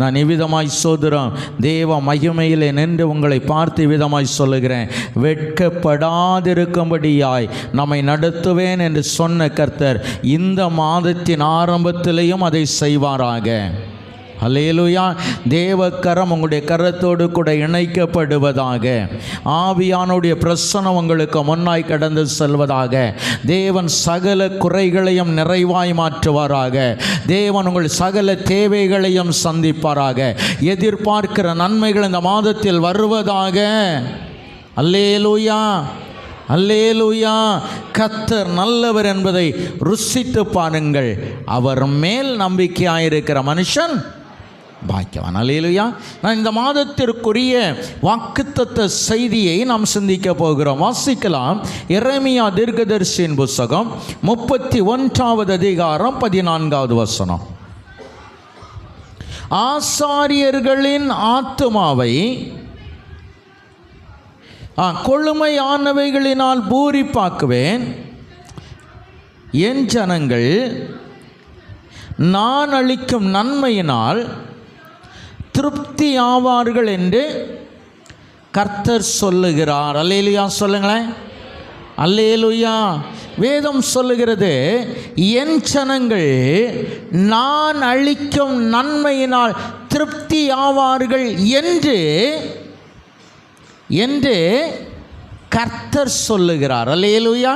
நான் இவ்விதமாய் சோதரம் தேவ மகிமையிலே நின்று உங்களை பார்த்து விதமாய் சொல்லுகிறேன், வெட்கப்படாதிருக்கும்படியாய் நம்மை நடத்துவேன் என்று சொன்ன கர்த்தர் இந்த மாதத்தின் ஆரம்பத்திலேயும் அதை செய்வாராக. அல்லேலூயா. தேவக்கரம் உங்களுடைய கரத்தோடு கூட இணைக்கப்படுவதாக. ஆவியானுடைய பிரசன்னம் உங்களுக்கு முன்னாய் கடந்து செல்வதாக. தேவன் சகல குறைகளையும் நிறைவாய் மாற்றுவாராக. தேவன் உங்கள் சகல தேவைகளையும் சந்திப்பாராக. எதிர்பார்க்கிற நன்மைகள் இந்த மாதத்தில் வருவதாக. அல்லேலூயா, அல்லேலூயா. கர்த்தர் நல்லவர் என்பதை ருசித்து பாருங்கள். அவர் மேல் நம்பிக்கையாயிருக்கிற மனுஷன் பாக்கியவான். அல்லேலூயா. நான் இந்த மாதத்திற்குரிய வாக்குத்தத்த செய்தியை நாம் சிந்திக்க போகிறோம். வாசிக்கலாம். எரேமியா தீர்க்கதரிசியின் புத்தகம் 31வது அதிகாரம் 14வது வசனம். ஆசாரியர்களின் ஆத்துமாவை கொழுமையானவைகளினால் பூரிப்பாக்குவேன். என் ஜனங்கள் நான் அளிக்கும் நன்மையினால் திருப்தி ஆவார்கள் என்று கர்த்தர் சொல்லுகிறார். அல்லேலூயா சொல்லுங்களேன். அல்லேலூயா. வேதம் சொல்லுகிறது, என் ஜனங்கள் நான் அளிக்கும் நன்மையினால் திருப்தி ஆவார்கள் என்று கர்த்தர் சொல்லுகிறார். அல்லேலூயா,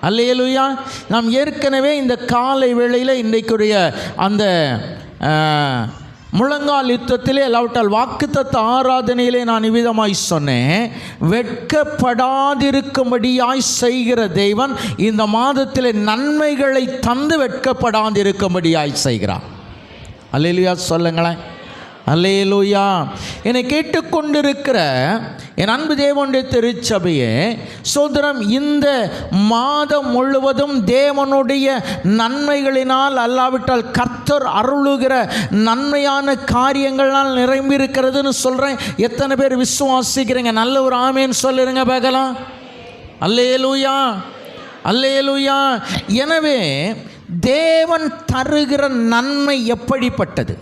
அல்லேலூயா. நாம் ஏற்கனவே இந்த காலை வேளையில் இன்றைக்குரிய அந்த முழங்கால் யுத்தத்திலே எல்லாவற்றால் வாக்குத்தத்த ஆராதனையிலே நான் இவ்விதமாய் சொன்னேன், வெட்கப்படாதிருக்கும்படியாய் செய்கிற தேவன் இந்த மாதத்திலே நன்மைகளை தந்து வெட்கப்படாதிருக்கும்படியாய் செய்கிறார். அல்லேலூயா சொல்லுங்களேன். அல்லேலூயா. என்னை கேட்டுக்கொண்டிருக்கிற என் அன்பு தேவனுடைய திருச்சபையே, சோதரம், இந்த மாதம் முழுவதும் தேவனுடைய நன்மைகளினால் அல்லாவிட்டால் கர்த்தர் அருளுகிற நன்மையான காரியங்களால் நிரம்பியிருக்கிறதுன்னு சொல்கிறேன். எத்தனை பேர் விசுவாசிக்கிறீங்க? நல்ல ஒரு ஆமேன்னு சொல்லிருங்க பார்க்கலாம். அல்லேலூயா, அல்லேலூயா. எனவே தேவன் தருகிற நன்மை எப்படிப்பட்டது?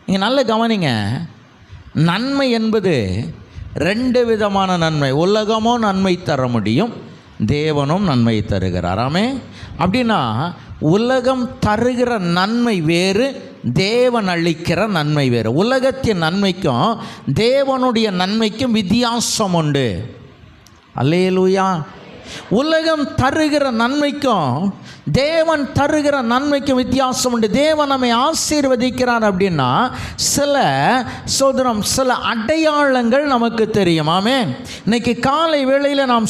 நீங்கள் நல்ல கவனிங்க. நன்மை என்பது ரெண்டு விதமான நன்மை. உலகமும் நன்மை தர முடியும், தேவனும் நன்மை தருகிறார். ஆமே. அப்படின்னா உலகம் தருகிற நன்மை வேறு, தேவன் அளிக்கிற நன்மை வேறு. உலகத்தின் நன்மைக்கும் தேவனுடைய நன்மைக்கும் வித்தியாசம் உண்டு. அல்லேலூயா. உலகம் தருகிற நன்மைக்கும் தேவன் தருகிற நன்மைக்கும் வித்தியாசம் உண்டு. தேவன் நம்மை ஆசீர்வதிக்கிறார் அப்படின்னா சில அடையாளங்கள் நமக்கு தெரியும். ஆமென். இன்னைக்கு காலை வேளையில் நாம்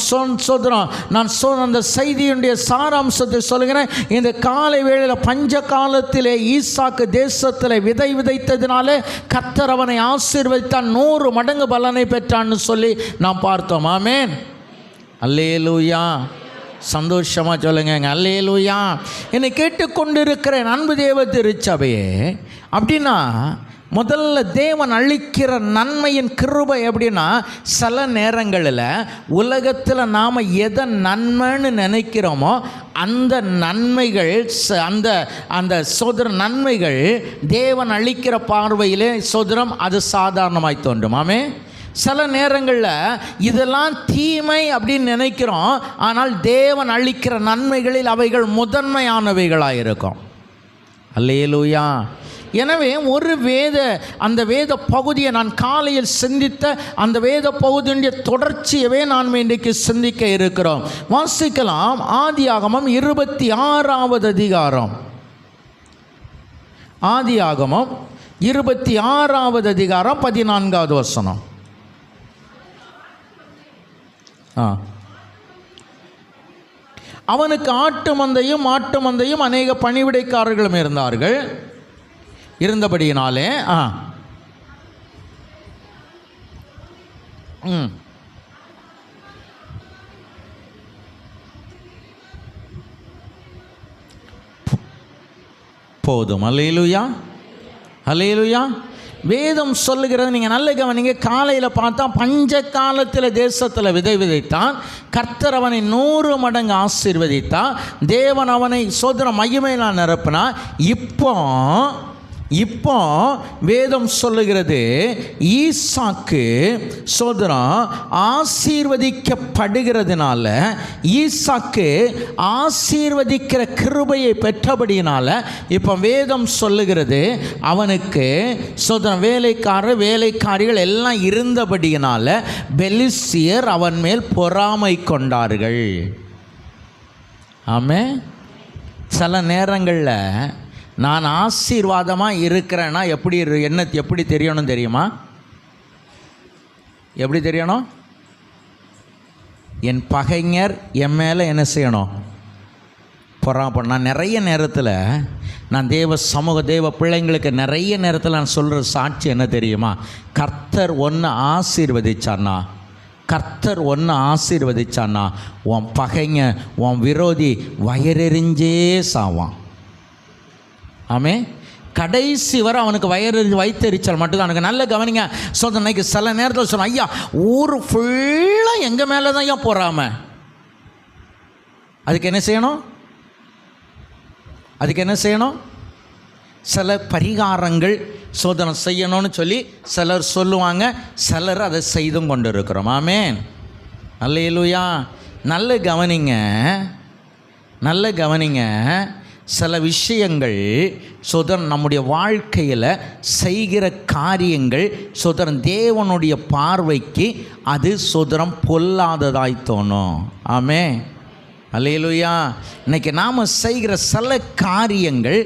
அந்த செய்தியுடைய சாராம்சத்தை சொல்லுகிறேன். இந்த காலை வேளையில் பஞ்ச காலத்திலே ஈசாக்கு தேசத்தில் விதை விதைத்ததினாலே கர்த்தர் அவனை ஆசீர்வதித்தான், 100 மடங்கு பலனை பெற்றான்னு சொல்லி நாம் பார்த்தோம். ஆமென். அல்லேலூயா. சந்தோஷமாக சொல்லுங்க. அல்லேலூயா. என்னை கேட்டுக்கொண்டிருக்கிற அன்பு தேவ திருச்சபையே, அப்படின்னா முதல்ல தேவன் அளிக்கிற நன்மையின் கிருபை எப்படின்னா, சில நேரங்களில் உலகத்தில் நாம் எதை நன்மைன்னு நினைக்கிறோமோ அந்த நன்மைகள் அந்த நன்மைகள் தேவன் அளிக்கிற பார்வையிலே அது சாதாரணமாய் தோன்றும். ஆமே. சில நேரங்களில் இதெல்லாம் தீமை அப்படின்னு நினைக்கிறோம், ஆனால் தேவன் அளிக்கிற நன்மைகளில் அவைகள் முதன்மையானவைகளாக இருக்கும். அல்லேலூயா. எனவே ஒரு அந்த வேத பகுதியை நான் காலையில் சிந்தித்த அந்த வேத பகுதியுடைய தொடர்ச்சியவே நான் இன்றைக்கு சிந்திக்க இருக்கிறோம். வாசிக்கலாம். ஆதியாகமம் 26வது அதிகாரம். ஆதியாகமம் 26வது அதிகாரம் 14வது வசனம். அவனுக்கு ஆட்டு மந்தையும் அநேக பணிவிடைக்காரர்களும் இருந்தார்கள். இருந்தபடியினாலே போதும். அல்லேலூயா, அல்லேலூயா. வேதம் சொல்லுகிறது, நீங்கள் நல்ல கவனிங்க. காலையில் பார்த்தா பஞ்ச காலத்தில் தேசத்தில் விதை விதைத்தான், கர்த்தர் அவனை 100 மடங்கு ஆசீர்வதித்தான், தேவன் அவனை மகிமையினால் நிரப்பினா. இப்போ இப்போ வேதம் சொல்லுகிறது ஈசாக்கு சோதரம் ஆசீர்வதிக்கப்படுகிறதுனால, ஈசாக்கு ஆசீர்வதிக்கிற கிருபையை பெற்றபடியினால இப்போ வேதம் சொல்லுகிறது அவனுக்கு சோதரம் வேலைக்காரிகள் எல்லாம் இருந்தபடியினால பெலிஸ்தியர் அவன் மேல் பொறாமை கொண்டார்கள். ஆமென். சில நேரங்களில் நான் ஆசீர்வாதமாக இருக்கிறேன்னா எப்படி தெரியணும் தெரியுமா? எப்படி தெரியணும்? என் பகைஞர் என் மேலே என்ன செய்யணும்? பொறாமை. நான் நிறைய நேரத்தில் நான் தேவ பிள்ளைங்களுக்கு நிறைய நேரத்தில் நான் சொல்கிற சாட்சி என்ன தெரியுமா? கர்த்தர் ஒன்று ஆசீர்வதிச்சான்னா உன் பகைங்க, உன் விரோதி வயரெறிஞ்சே சாவான். ஆமே. கடைசி வரை அவனுக்கு வைத்தெரிச்சல் மட்டும்தான். அவனுக்கு நல்ல கவனிங்க. இன்னைக்கு சில நேரத்தில் சொன்ன, ஐயா ஊர் ஃபுல்லாக எங்கள் மேலே தான் ஐயா போறாம. அதுக்கு என்ன செய்யணும்? சில பரிகாரங்கள் சோதனை செய்யணும்னு சொல்லி சிலர் சொல்லுவாங்க, சிலர் அதை செய்தும் கொண்டு இருக்கிறோம். ஆமென். அல்லேலூயா. நல்ல கவனிங்க. சில விஷயங்கள் சோதரன் நம்முடைய வாழ்க்கையில் செய்கிற காரியங்கள் சோதரன் தேவனுடைய பார்வைக்கு அது சோதரம் பொல்லாததாய் தோணும். ஆமென். அல்லேலூயா. இன்னைக்கு நாம் செய்கிற சில காரியங்கள்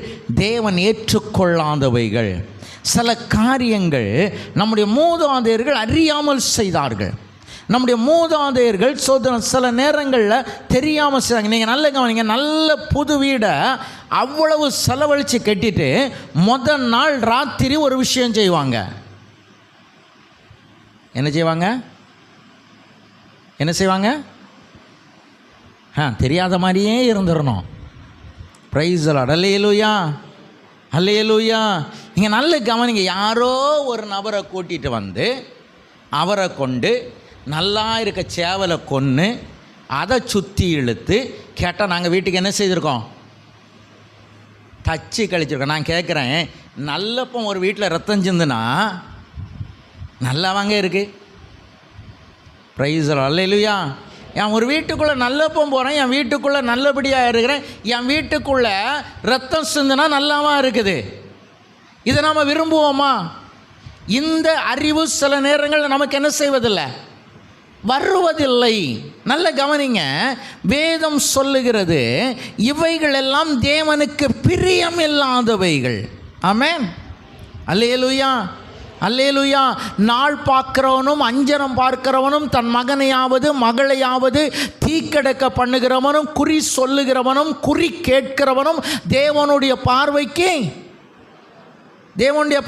தேவன் ஏற்றுக்கொள்ளாதவைகள். சில காரியங்கள் நம்முடைய மூதாதையர்கள் அறியாமல் செய்தார்கள். நம்முடைய மூதாதையர்கள் சில நேரங்களில் தெரியாமல் செய்வாங்க. நீங்கள் நல்ல கவனிங்க. நல்ல புது வீடை அவ்வளவு செலவழித்து கட்டிட்டு முதல் நாள் ராத்திரி ஒரு விஷயம் செய்வாங்க. என்ன செய்வாங்க? தெரியாத மாதிரியே இருந்துடணும். Price the Lord. அல்லேலூயா. நீங்கள் நல்ல கவனிங்க. யாரோ ஒரு நபரை கூட்டிகிட்டு வந்து அவரை கொண்டு நல்லா இருக்க சேவலை கொன்று அதை சுற்றி இழுத்து கேட்டால் நாங்கள் வீட்டுக்கு என்ன செய்திருக்கோம்? தச்சு கழிச்சிருக்கோம். நான் கேட்குறேன், நல்லப்போ ஒரு வீட்டில் ரத்தம் சிந்துனா நல்லாவாங்க இருக்குது? Price the Lord. அல்லேலூயா. என் ஒரு வீட்டுக்குள்ளே நல்லப்போ போகிறேன், என் வீட்டுக்குள்ளே நல்லபடியாக இருக்கிறேன், என் வீட்டுக்குள்ளே ரத்தம் சிந்துனா நல்லாவா இருக்குது? இதை நாம் விரும்புவோமா? இந்த அறிவு சில நேரங்களில் நமக்கு என்ன செய்வதில்லை? வருவதில்லை. நல்ல கவனிங்க. வேதம் சொல்லுகிறது இவைகள் எல்லாம் தேவனுக்கு பிரியமில்லாதவைகள். ஆமென். அல்லேலூயா. நாள் பார்க்கிறவனும் அஞ்சனம் பார்க்கிறவனும் தன் மகனையாவது மகளையாவது தீக்கடக்க பண்ணுகிறவனும் குறி சொல்லுகிறவனும் குறி கேட்கிறவனும் தேவனுடைய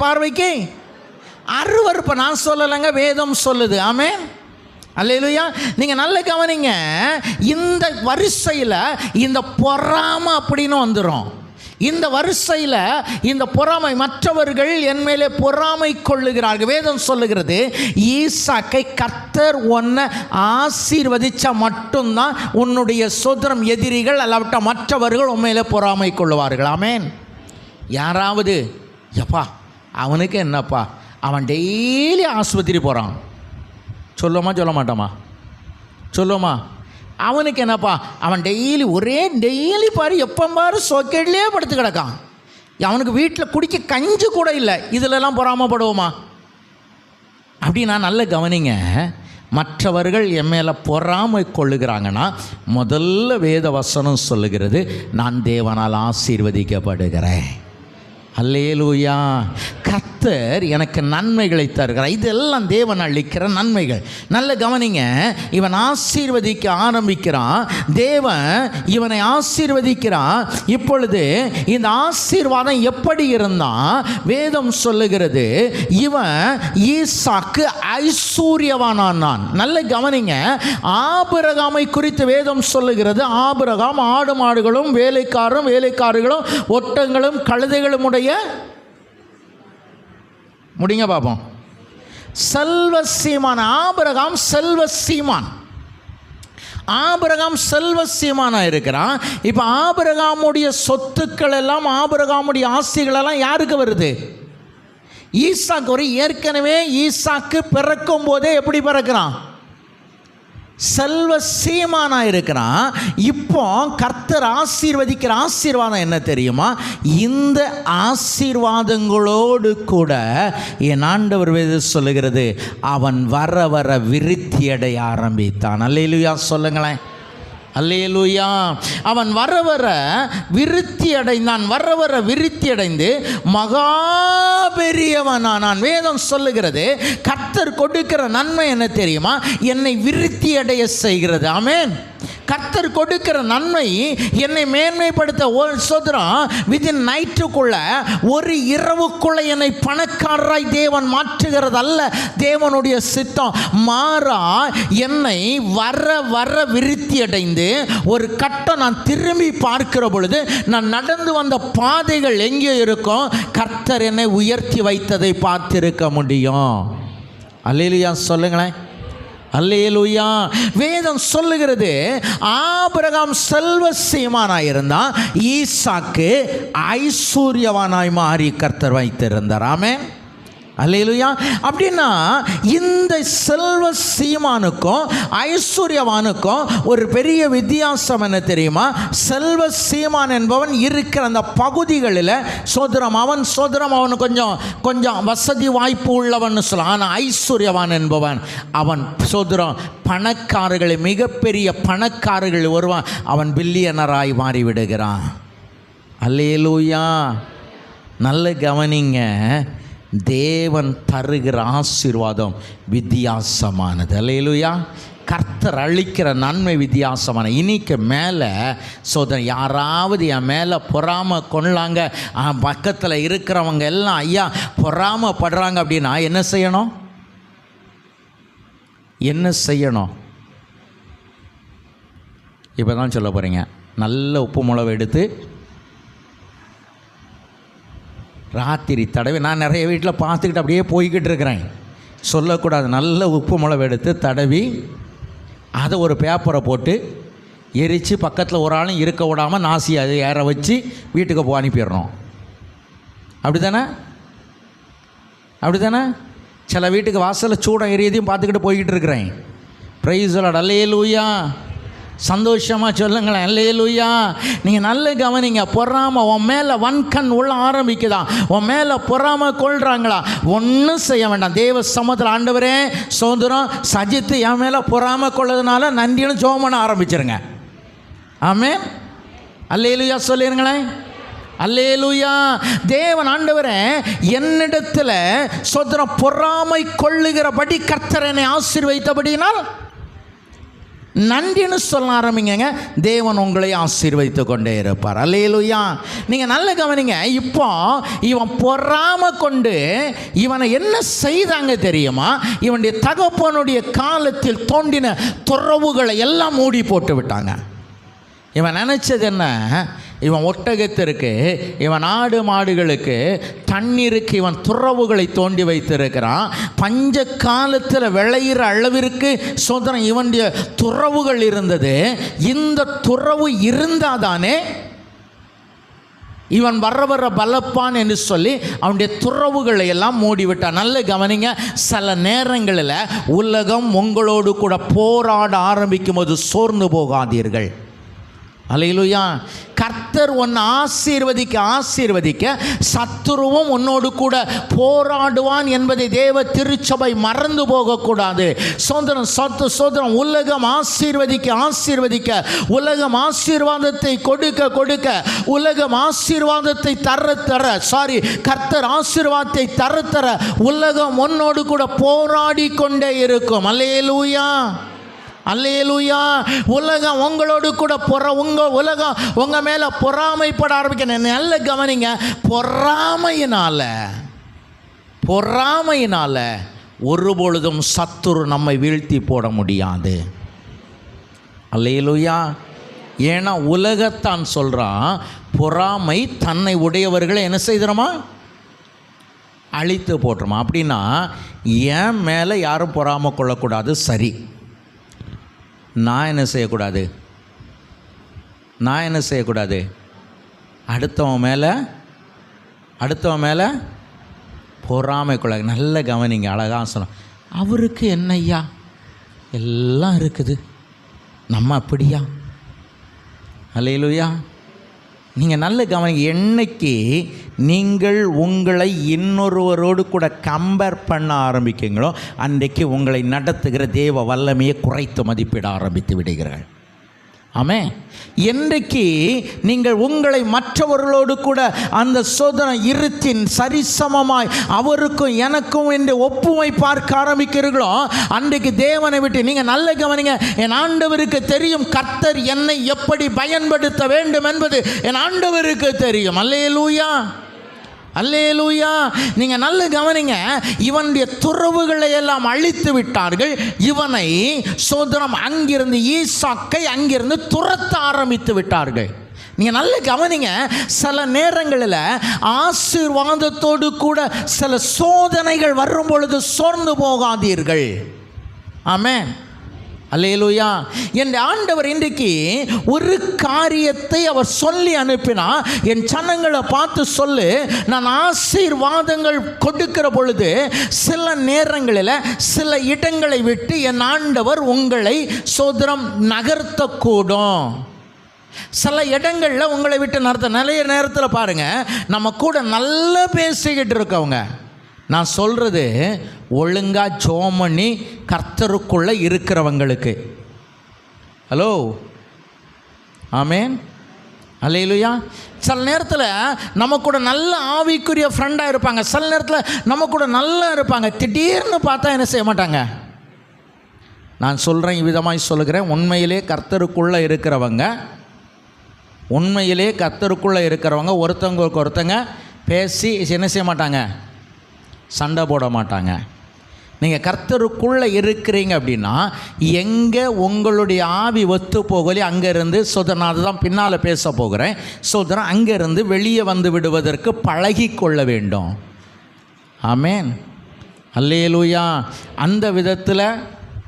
பார்வைக்கு அருவருப்பு. நான் சொல்லலைங்க, வேதம் சொல்லுது. ஆமென். அல்லேலூயா. நீங்கள் நல்ல கவனிங்க. இந்த வரிசையில் இந்த பொறாமை அப்படின்னு வந்துடும். இந்த வரிசையில் இந்த பொறாமை, மற்றவர்கள் என் மேலே பொறாமை கொள்ளுகிறார்கள். வேதம் சொல்லுகிறது ஈசாக்கை கர்த்தர் ஒன்றை ஆசீர்வதிச்சா மட்டும்தான் உன்னுடைய சோதரம் எதிரிகள் அல்லாவிட்ட மற்றவர்கள் உன் மேலே பொறாமை கொள்ளுவார்கள். ஆமென். யாராவது எப்பா அவனுக்கு என்னப்பா, அவன் டெய்லி ஆஸ்பத்திரி போகிறான் சொல்லுவோமா? சொல்ல மாட்டோமா? அவனுக்கு என்னப்பா, அவன் டெய்லி பாரு, எப்போ பாரு சொக்கெட்லேயே படுத்து கிடக்கான், அவனுக்கு வீட்டில் குடிக்க கஞ்சி கூட இல்லை, இதிலெல்லாம் பொறாமப்படுவோமா? அப்படி நான் நல்ல கவனிங்க. மற்றவர்கள் என் மேலே பொறாமை கொள்ளுகிறாங்கன்னா முதல்ல வேத வசனம் சொல்லுகிறது நான் தேவனால் ஆசீர்வதிக்கப்படுகிறேன். அல்லேலூயா. கர்த்தர் எனக்கு நன்மைகளை தருகிறார். இதெல்லாம் தேவன் அளிக்கிற நன்மைகள். நல்ல கவனிங்க. இவன் ஆசீர்வதிக்க ஆரம்பிக்கிறான். தேவன் இவனை ஆசீர்வதிக்கிறான். இப்பொழுது இந்த ஆசீர்வாதம் எப்படி இருந்தான்? வேதம் சொல்லுகிறது இவன் ஈசாக்கு ஐஸ்வர்யவானான். நல்ல கவனிங்க. ஆபிரகாமை குறித்து வேதம் சொல்லுகிறது ஆபிரகாம் ஆடு மாடுகளும் வேலைக்காரர்களும் ஒட்டங்களும் கழுதைகளும் உடைய முடிங்க பாப்போம். செல்வ சீமான். ஆபிரகாம் செல்வ சீமான். ஆபிரகாம் செல்வ சீமானாக இருக்கிறான். இப்போ ஆபிரகாமுடைய சொத்துக்கள் எல்லாம், ஆபிரகாமுடைய ஆஸ்திகள் எல்லாம் யாருக்கு வருது? ஈசாக்கு வரும். ஏற்கனவே ஈசாக்கு பிறக்கும் போதே எப்படி பிறக்கிறான்? செல்வ சீமானா இருக்கிறான். இப்போ கர்த்தர் ஆசீர்வதிக்கிற ஆசீர்வாதம் என்ன தெரியுமா? இந்த ஆசீர்வாதங்களோடு கூட என் ஆண்டவர் வேதம் சொல்லுகிறது, அவன் வர வர விருத்தி அடைய ஆரம்பித்தான். அல்லேலூயா சொல்லுங்களேன். அல்லேலூயா. அவன் வர வர விருத்தி அடைந்தான். வர வர விருத்தி அடைந்து மகா பெரியவனானான். வேதம் சொல்லுகிறது, கர்த்தர் கொடுக்கிற நன்மை என்ன தெரியுமா? என்னை விருத்தி அடைய செய்கிறது. ஆமென். கர்த்தர் கொடுக்கிற நன்மை என்னை மேன்மைப்படுத்த சொல்கிறான். விதின் நைட்டுக்குள்ள, ஒரு இரவுக்குள்ள என்னை பணக்காரராய் தேவன் மாற்றுகிறது அல்ல தேவனுடைய சித்தம். மாறா என்னை வர வர விருத்தி அடைந்து ஒரு கட்டம் நான் திரும்பி பார்க்கிற பொழுது நான் நடந்து வந்த பாதைகள் எங்கே இருக்கும்? கர்த்தர் என்னை உயர்த்தி வைத்ததை பார்த்திருக்க முடியும். அல்லேலூயா சொல்லுங்களேன். அல்லேலூயா. வேதம் சொல்லுகிறது, ஆபிரகாம் செல்வ சீமானாய் இருந்தான், ஈசாக்கு ஐஸ்வர்யவானாய் மாறி கர்த்தர் வைத்திருந்தார். ஆமென். அல்லேலூயா. அப்படின்னா இந்த செல்வ சீமானுக்கும் ஐஸ்வர்யவானுக்கும் ஒரு பெரிய வித்தியாசம் என்ன தெரியுமா? செல்வ சீமான் என்பவன் இருக்கிற அந்த பகுதிகளில் அவன் கொஞ்சம் வசதி வாய்ப்பு உள்ளவன் சொல்லலாம். ஆனால் ஐஸ்வர்யவான் என்பவன் அவன் பணக்காரர்களை, மிகப்பெரிய பணக்காரர்கள் வருவான், அவன் பில்லியனராய் மாறிவிடுகிறான். அல்லேலூயா. நல்ல கவனிங்க. தேவன் தருகிற ஆசீர்வாதம் வித்தியாசமானது. அல்லேலூயா. கர்த்தர் அளிக்கிற நன்மை வித்தியாசமான. இன்னைக்கு மேலே யாராவது என் மேலே பொறாமை கொள்ளாங்க, பக்கத்தில் இருக்கிறவங்க எல்லாம் ஐயா பொறாமைப்படுறாங்க அப்படின்னா என்ன செய்யணும்? என்ன செய்யணும்? இப்போ தான் சொல்ல போகிறீங்க. நல்ல உப்பு மிளகு எடுத்து ராத்திரி தடவி, நான் நிறைய வீட்டில் பார்த்துக்கிட்டு அப்படியே போய்கிட்டு இருக்கிறேன், சொல்லக்கூடாது. நல்ல உப்பு மிளகு எடுத்து தடவி அதை ஒரு பேப்பரை போட்டு எரித்து பக்கத்தில் ஒரு ஆளும் இருக்க விடாமல் நாசி அதை ஏற வச்சு வீட்டுக்கு அனுப்பிடுறோம். அப்படி தானே? அப்படி தானே? சில வீட்டுக்கு வாசலில் சூடம் எரியதையும் பார்த்துக்கிட்டு போய்கிட்டு இருக்கிறேன். Praise the Lord. அல்லேலூயா. சந்தோஷமாக சொல்லுங்களேன். அல்லேலூயா. நீங்கள் நல்ல கவனிங்க. பொறாமை உன் மேலே வன்கண் உள்ள ஆரம்பிக்குதா? உன் மேலே பொறாமை கொள்கிறாங்களா? ஒன்றும் செய்ய வேண்டாம். தேவ சமூகத்தில் ஆண்டவரே சோதரம் சஜித்து என் மேலே பொறாமை கொள்ளதுனால நன்றின்னு ஜெபம் பண்ண ஆரம்பிச்சிருங்க. ஆமென். அல்லேலூயா சொல்லிருங்களேன். அல்லேலூயா. தேவன் ஆண்டவரே என்னிடத்தில் சோதரம் பொறாமை கொள்ளுகிறபடி கர்த்தர் என்னை ஆசீர்வதித்தபடினால் நன்றின்னு சொல்ல ஆரம்பிங்க. தேவன் உங்களை ஆசீர்வதித்து கொண்டே இருப்பார். அல்லேலூயா. நீங்கள் நல்ல கவனிங்க. இப்போ இவன் பொறாமை கொண்டு இவனை என்ன செய்தாங்க தெரியுமா? இவனுடைய தகப்பனுடைய காலத்தில் தோண்டின துறவுகளை எல்லாம் மூடி போட்டு விட்டாங்க. இவன் நினச்சது என்ன? இவன் ஒட்டகத்திற்கு, இவன் ஆடு மாடுகளுக்கு தண்ணீருக்கு இவன் துறவுகளை தோண்டி வைத்திருக்கிறான். பஞ்ச காலத்தில் விளையிற அளவிற்கு சோதனை இவனுடைய துறவுகள் இருந்தது. இந்த துறவு இருந்தாதானே இவன் வர பலப்பான் என்று சொல்லி அவனுடைய துறவுகளை எல்லாம் மூடிவிட்டான். நல்ல கவனிங்க. சில நேரங்களில் உலகம் உங்களோடு கூட போராட ஆரம்பிக்கும் போது சோர்ந்து போகாதீர்கள். அல்லேலூயா. கர்த்தர் உன்னை ஆசீர்வதிக்க சத்துருவும் உன்னோடு கூட போராடுவான் என்பதை தேவ திருச்சபை மறந்து போகக்கூடாது. சோதரம் உலகம் ஆசீர்வதிக்க உலகம் ஆசீர்வாதத்தை கொடுக்க உலகம் ஆசீர்வாதத்தை கர்த்தர் ஆசீர்வாதத்தை தர உலகம் உன்னோடு கூட போராடி கொண்டே இருக்கும். அல்லேலூயா. அல்லேலூயா. உலகம் உங்களோடு கூட உலகம் உங்கள் மேலே பொறாமைப்பட ஆரம்பிக்க. நல்ல கவனிங்க. பொறாமையினால் ஒருபொழுதும் சத்துரு நம்மை வீழ்த்தி போட முடியாது. அல்லேலூயா. ஏன்னா உலகத்தான் சொல்கிறான், பொறாமை தன்னை உடையவர்களை என்ன செய்கிறோமா? அழித்து போட்டுருமா. அப்படின்னா என் மேலே யாரும் பொறாமை கொள்ளக்கூடாது. சரி, நான் என்ன செய்யக்கூடாது? அடுத்தவன் மேலே பொறாமைக்குள்ள. நல்ல கவனிங்க, அழகாக சொன்னோம். அவருக்கு என்னய்யா எல்லாம் இருக்குது, நம்ம அப்படியா? அல்லேலூயா. நீங்கள் நல்ல கவனிங்க. என்னைக்கு நீங்கள் உங்களை இன்னொருவரோடு கூட கம்பேர் பண்ண ஆரம்பிக்கிறீங்களோ அன்றைக்கு உங்களை நடத்துகிற தேவ வல்லமையை குறைத்து மதிப்பிட ஆரம்பித்து விடுகிறீர்கள். ஆமே. என்றைக்கு நீங்கள் உங்களை மற்றவர்களோடு கூட அந்த சோதனை இருத்தின் சரிசமமாய் அவருக்கும் எனக்கும் என்று ஒப்புமை பார்க்க ஆரம்பிக்கிறீர்களோ அன்றைக்கு தேவனை விட்டு நீங்கள் நல்ல கவனிங்க. என் ஆண்டவருக்கு தெரியும் கர்த்தர் என்னை எப்படி பயன்படுத்த வேண்டும் என்பது என் ஆண்டவருக்கு தெரியும். அல்லேலூயா, அல்லேலூயா. நீங்கள் நல்ல கவனிங்க. இவனுடைய துறவுகளை எல்லாம் அழித்து விட்டார்கள். இவனை சோதரம் அங்கிருந்து ஈசாக்கை அங்கிருந்து துரத்த ஆரம்பித்து விட்டார்கள். நீங்கள் நல்ல கவனிங்க. சில நேரங்களில் ஆசீர்வாதத்தோடு கூட சில சோதனைகள் வரும் பொழுது சோர்ந்து போகாதீர்கள். ஆமென். அல்லேலூயா. என் ஆண்டவர் இன்றைக்கு ஒரு காரியத்தை அவர் சொல்லி அனுப்பினா, என் ஜனங்களை பார்த்து சொல்லு, நான் ஆசீர்வாதங்கள் கொடுக்கிற பொழுது சில நேரங்களில் சில இடங்களை விட்டு என் ஆண்டவர் உங்களை சோதரம் நகர்த்தக்கூடும். சில இடங்களில் உங்களை விட்டு நிறைய நேரத்தில் பாருங்கள், நம்ம கூட நல்லா பேசிக்கிட்டு இருக்கவங்க, நான் சொல்கிறது ஒழுங்காக ஜெபம் பண்ணி கர்த்தருக்குள்ளே இருக்கிறவங்களுக்கு. ஹலோ, ஆமேன், அல்லேலூயா. சில நேரத்தில் நம்ம கூட நல்ல ஆவிக்குரிய ஃப்ரெண்டாக இருப்பாங்க, சில நேரத்தில் நம்ம கூட நல்லா இருப்பாங்க, திடீர்னு பார்த்தா என்ன செய்ய மாட்டாங்க. நான் சொல்கிறேன், இவ்விதமாய் சொல்லுகிறேன், உண்மையிலே கர்த்தருக்குள்ளே இருக்கிறவங்க ஒருத்தவங்களுக்கு ஒருத்தங்க பேசி என்ன செய்ய மாட்டாங்க, சண்டை போட மாட்டாங்க. நீங்கள் கர்த்தருக்குள்ளே இருக்கிறீங்க அப்படின்னா எங்கே உங்களுடைய ஆவி ஒத்து போகலையே அங்கேருந்து சோதரன், அதுதான் பின்னால் பேச போகிறேன், சோதரன் அங்கேருந்து வெளியே வந்து விடுவதற்கு பழகி கொள்ள வேண்டும். ஆமேன், அல்லேலூயா. அந்த விதத்தில்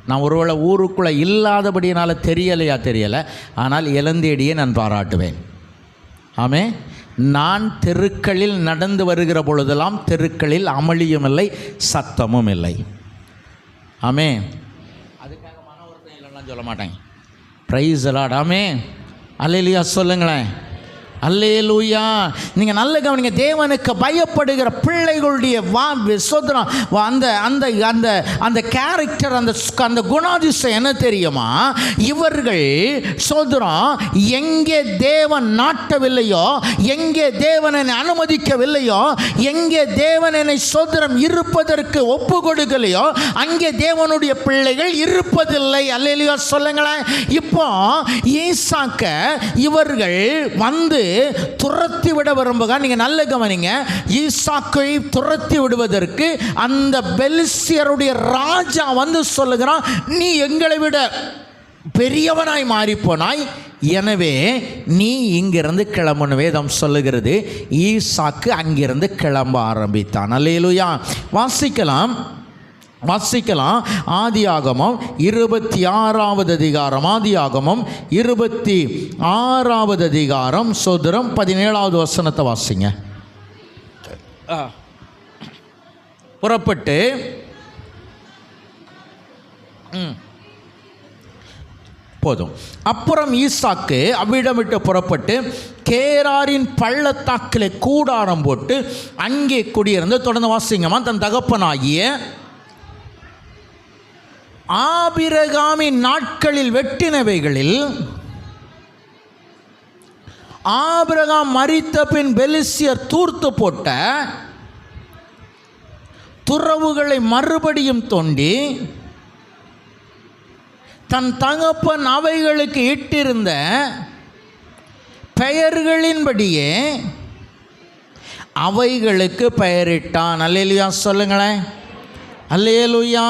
நான் ஒருவேளை ஊருக்குள்ளே இல்லாதபடியினால் தெரியலை, ஆனால் இளந்தேடியே நான் பாராட்டுவேன். ஆமே. நான் தெருக்களில் நடந்து வருகிற பொழுதெல்லாம் தெருக்களில் அமளியும் இல்லை, சத்தமும் இல்லை. ஆமே. அதுக்காக மன வருத்தம் இல்லைன்னா சொல்ல மாட்டேங்க. Price the Lord. ஆமே, அல்லேலூயா சொல்லுங்களேன். அல்லேலூயா. நீங்கள் நல்ல கவனிங்க. தேவனுக்கு பயப்படுகிற பிள்ளைகளுடைய சோதனம் அந்த அந்த அந்த அந்த கேரக்டர், அந்த குணாதிசயம் என்ன தெரியுமா? இவர்கள் சோதனம் எங்கே தேவன் நாட்டவில்லையோ, எங்கே தேவன் என்னை அனுமதிக்கவில்லையோ, எங்கே தேவன் என்னை சோதனம் இருப்பதற்கு ஒப்பு கொடுக்கலையோ அங்கே தேவனுடைய பிள்ளைகள் இருப்பதில்லை. அல்லேலூயா சொல்லுங்களேன். இப்போ ஈசாக்க இவர்கள் வந்து துரத்தி விட விரும்புக. நீங்க நல்ல கவனிங்க. ஈசாக்கை துரத்தி விடுவதற்கு அந்த பெலிஸ்தியருடைய ராஜா வந்து சொல்லுகிறான், நீ எங்களை விட பெரியவனாய் மாறி போனாய், எனவே நீ இங்கிருந்து கிளம்புன்னு வேதம் சொல்லுகிறது. ஈசாக்கு அங்கிருந்து கிளம்ப ஆரம்பித்தான். அல்லேலூயா. வாசிக்கலாம் ஆதியாகமம் 26வது அதிகாரம். ஆதியாகமம் 26வது அதிகாரம் சோதரம் 17வது வசனத்தை வாசிங்க. புறப்பட்டு போதும். அப்புறம் ஈசாக்கு அவ்விடமிட்டு புறப்பட்டு கேராரின் பள்ளத்தாக்கிலே கூடாரம் போட்டு அங்கே குடியிருந்து, தொடர்ந்து வாசிங்கம்மா, தன் தகப்பனாகிய ஆபிரகாமின் நாட்களில் வெட்டினவைகளில் ஆபிரகாம் மரித்த பின் பெலிஸ்தியர் தூர்த்து போட்ட துறவுகளை மறுபடியும் தோண்டி தன் தகப்பன் அவைகளுக்கு இட்டிருந்த பெயர்களின்படியே அவைகளுக்கு பெயரிட்டான். அல்லேலூயா சொல்லுங்களேன். அல்லேலூயா.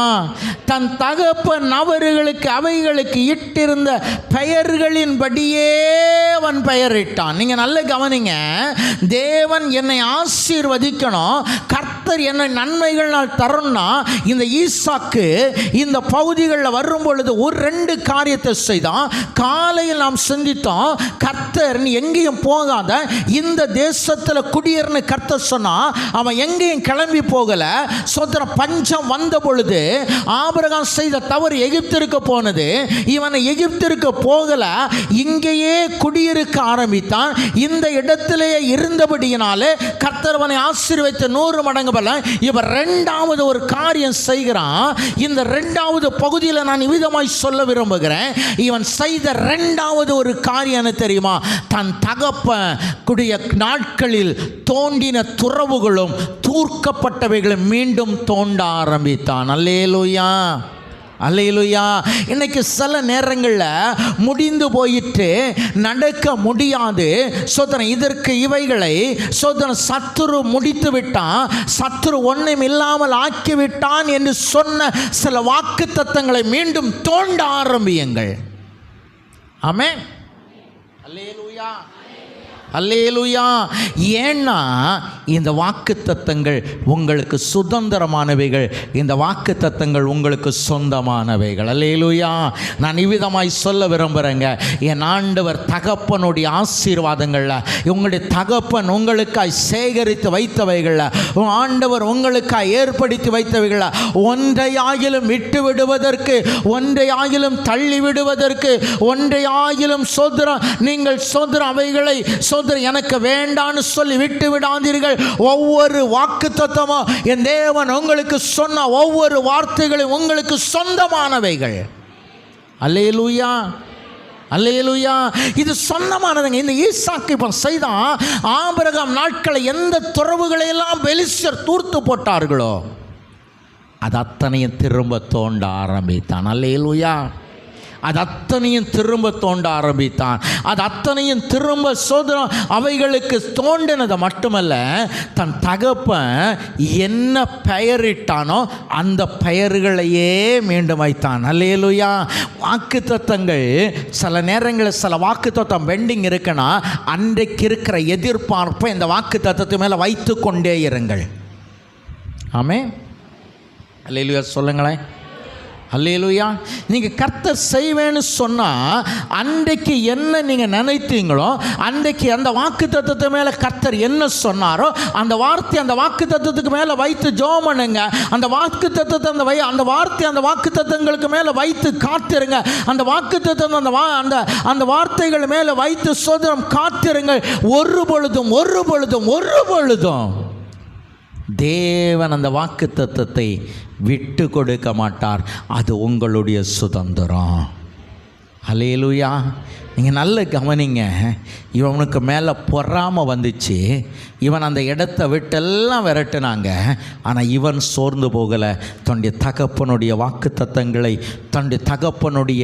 தன் தகப்பன் அவர்களுக்கு அவைகளுக்கு இட்டிருந்த பெயர்களின்படியே அவன் பெயரிட்டான். நீங்கள் நல்ல கவனிங்க. தேவன் என்னை ஆசீர்வதிக்கணும், கர்த்தர் என்னை நன்மைகளால் தரணும்னா இந்த ஈசாக்கு இந்த பகுதிகளில் வரும் பொழுது ஒரு 2 காரியத்தை செய்தான். காலையில் நாம் சிந்தித்தோம், கர்த்தர் நீ எங்கேயும் போகாத, இந்த தேசத்தில் குடியேறன்னு கர்த்தர் சொன்னா அவன் எங்கேயும் கிளம்பி போகல. சோதர பஞ்சம் வந்த பொழுது ஆபிரகாம் செய்த தவறு எகிப்திற்கு போனது. இவனை எகிப்திற்கு போகல, இங்கேயே குடியிருக்க ஆரம்பித்தான். இந்த இடத்திலேயே இருந்தபடியினாலே கர்த்தர் அவனை ஆசீர்வதித்த 100 மடங்கு பல. இவன் 2வது ஒரு காரியம் செய்கிறான். இந்த 2வது பகுதியில் நான் விதமாய் சொல்ல விரும்புகிறேன். இவன் செய்த 2வது ஒரு காரியம் என்ன தெரியுமா? தன் தகப்பன் கூடிய நாட்களில் தோண்டின துறவுகளும் தூர்க்கப்பட்டவைகளும் மீண்டும் தோண்ட ஆரம்பித்தான். அல்லேலூயா, அல்லேலூயா. இன்னைக்கு சில நேரங்களில் முடிந்து போயிட்டு நடக்க முடியாது. சோதனை இதற்கு இவைகளை சோதனை சத்துரு முடித்து விட்டான், சத்துரு ஒன்றும் இல்லாமல் ஆக்கிவிட்டான் என்று சொன்ன சில வாக்கு தத்தங்களை மீண்டும் தோண்ட ஆரம்பியுங்கள். ஆமென். அல்லேலூயா, அல்லேலூயா. ஏன்னா இந்த வாக்கு தத்தங்கள் உங்களுக்கு சுதந்திரமானவைகள், இந்த வாக்கு தத்தங்கள் உங்களுக்கு சொந்தமானவைகள். அல்லேலூயா. நான் இவ்விதமாய் சொல்ல விரும்புகிறேங்க. என் ஆண்டவர் தகப்பனுடைய ஆசீர்வாதங்களில், உங்களுடைய தகப்பன் உங்களுக்காய் சேகரித்து வைத்தவைகளில், ஆண்டவர் உங்களுக்காய் ஏற்படுத்தி வைத்தவைகளில் ஒன்றையாகிலும் விட்டு விடுவதற்கு, ஒன்றையாகிலும் தள்ளி விடுவதற்கு, ஒன்றையாகிலும் சோதரம் நீங்கள் சோதரம் அவைகளை எனக்கு வேண்டான்னு சொல்லி விட்டு விடாதீர்கள். ஒவ்வொரு வாக்கு தத்தமும் என் தேவன் உங்களுக்கு சொன்ன ஒவ்வொரு வார்த்தைகளும் உங்களுக்கு சொந்தமானவைகள். அல்லேலூயா, அல்லேலூயா. இது சொந்தமானதுங்க. இந்த ஈசாக்கு இப்போ செய்தான். ஆபிரகாம் நாட்களை எந்த துறவுகளை எல்லாம் பெலிஸ்தர் தூர்த்து போட்டார்களோ அது அத்தனையும் திரும்ப தோண்ட ஆரம்பித்தான். அல்லேலூயா. அது அத்தனையும் திரும்ப தோண்ட ஆரம்பித்தான். அது அத்தனையும் திரும்ப சோதனம் அவைகளுக்கு தோண்டினது மட்டுமல்ல, தன் தகப்பன் என்ன பெயரிட்டானோ அந்த பெயர்களையே மீண்டும் வைத்தான். அல்லேலூயா. வாக்கு தத்தங்கள் சில நேரங்களில் சில வாக்கு தத்தம் பெண்டிங் இருக்குன்னா அன்றைக்கு இருக்கிற எதிர்பார்ப்பை இந்த வாக்கு தத்தத்து மேலே வைத்து கொண்டே இருங்கள். ஆமென். அல்லேலூயா சொல்லுங்களேன். அல்லேலூயா. நீங்கள் கர்த்தர் செய்வேன்னு சொன்னால் அன்றைக்கு என்ன நீங்கள் நினைத்தீங்களோ, அன்றைக்கு அந்த வாக்கு தத்தத்து மேலே கர்த்தர் என்ன சொன்னாரோ அந்த வார்த்தை அந்த வாக்கு தத்தத்துக்கு மேலே வைத்து ஜெபம் பண்ணுங்க. அந்த வாக்கு தத்தத்தை அந்த வார்த்தை அந்த வாக்கு தத்தங்களுக்கு மேலே வைத்து காத்திருங்க. அந்த வாக்கு தத்தம் அந்த வார்த்தைகள் மேலே வைத்து சோதனம் காத்திருங்கள். ஒரு பொழுதும் தேவன் அந்த வாக்கு தத்தத்தை விட்டு கொடுக்க மாட்டார். அது உங்களுடைய சுதந்திரம். அல்லேலூயா. நீங்கள் நல்ல கவனிங்க. இவனுக்கு மேலே பொறாமை வந்துச்சு. இவன் அந்த இடத்த விட்டெல்லாம் விரட்டுனாங்க. ஆனால் இவன் சோர்ந்து போகலை. தன்னுடைய தகப்பனுடைய வாக்கு தத்தங்களை, தன்னுடைய தகப்பனுடைய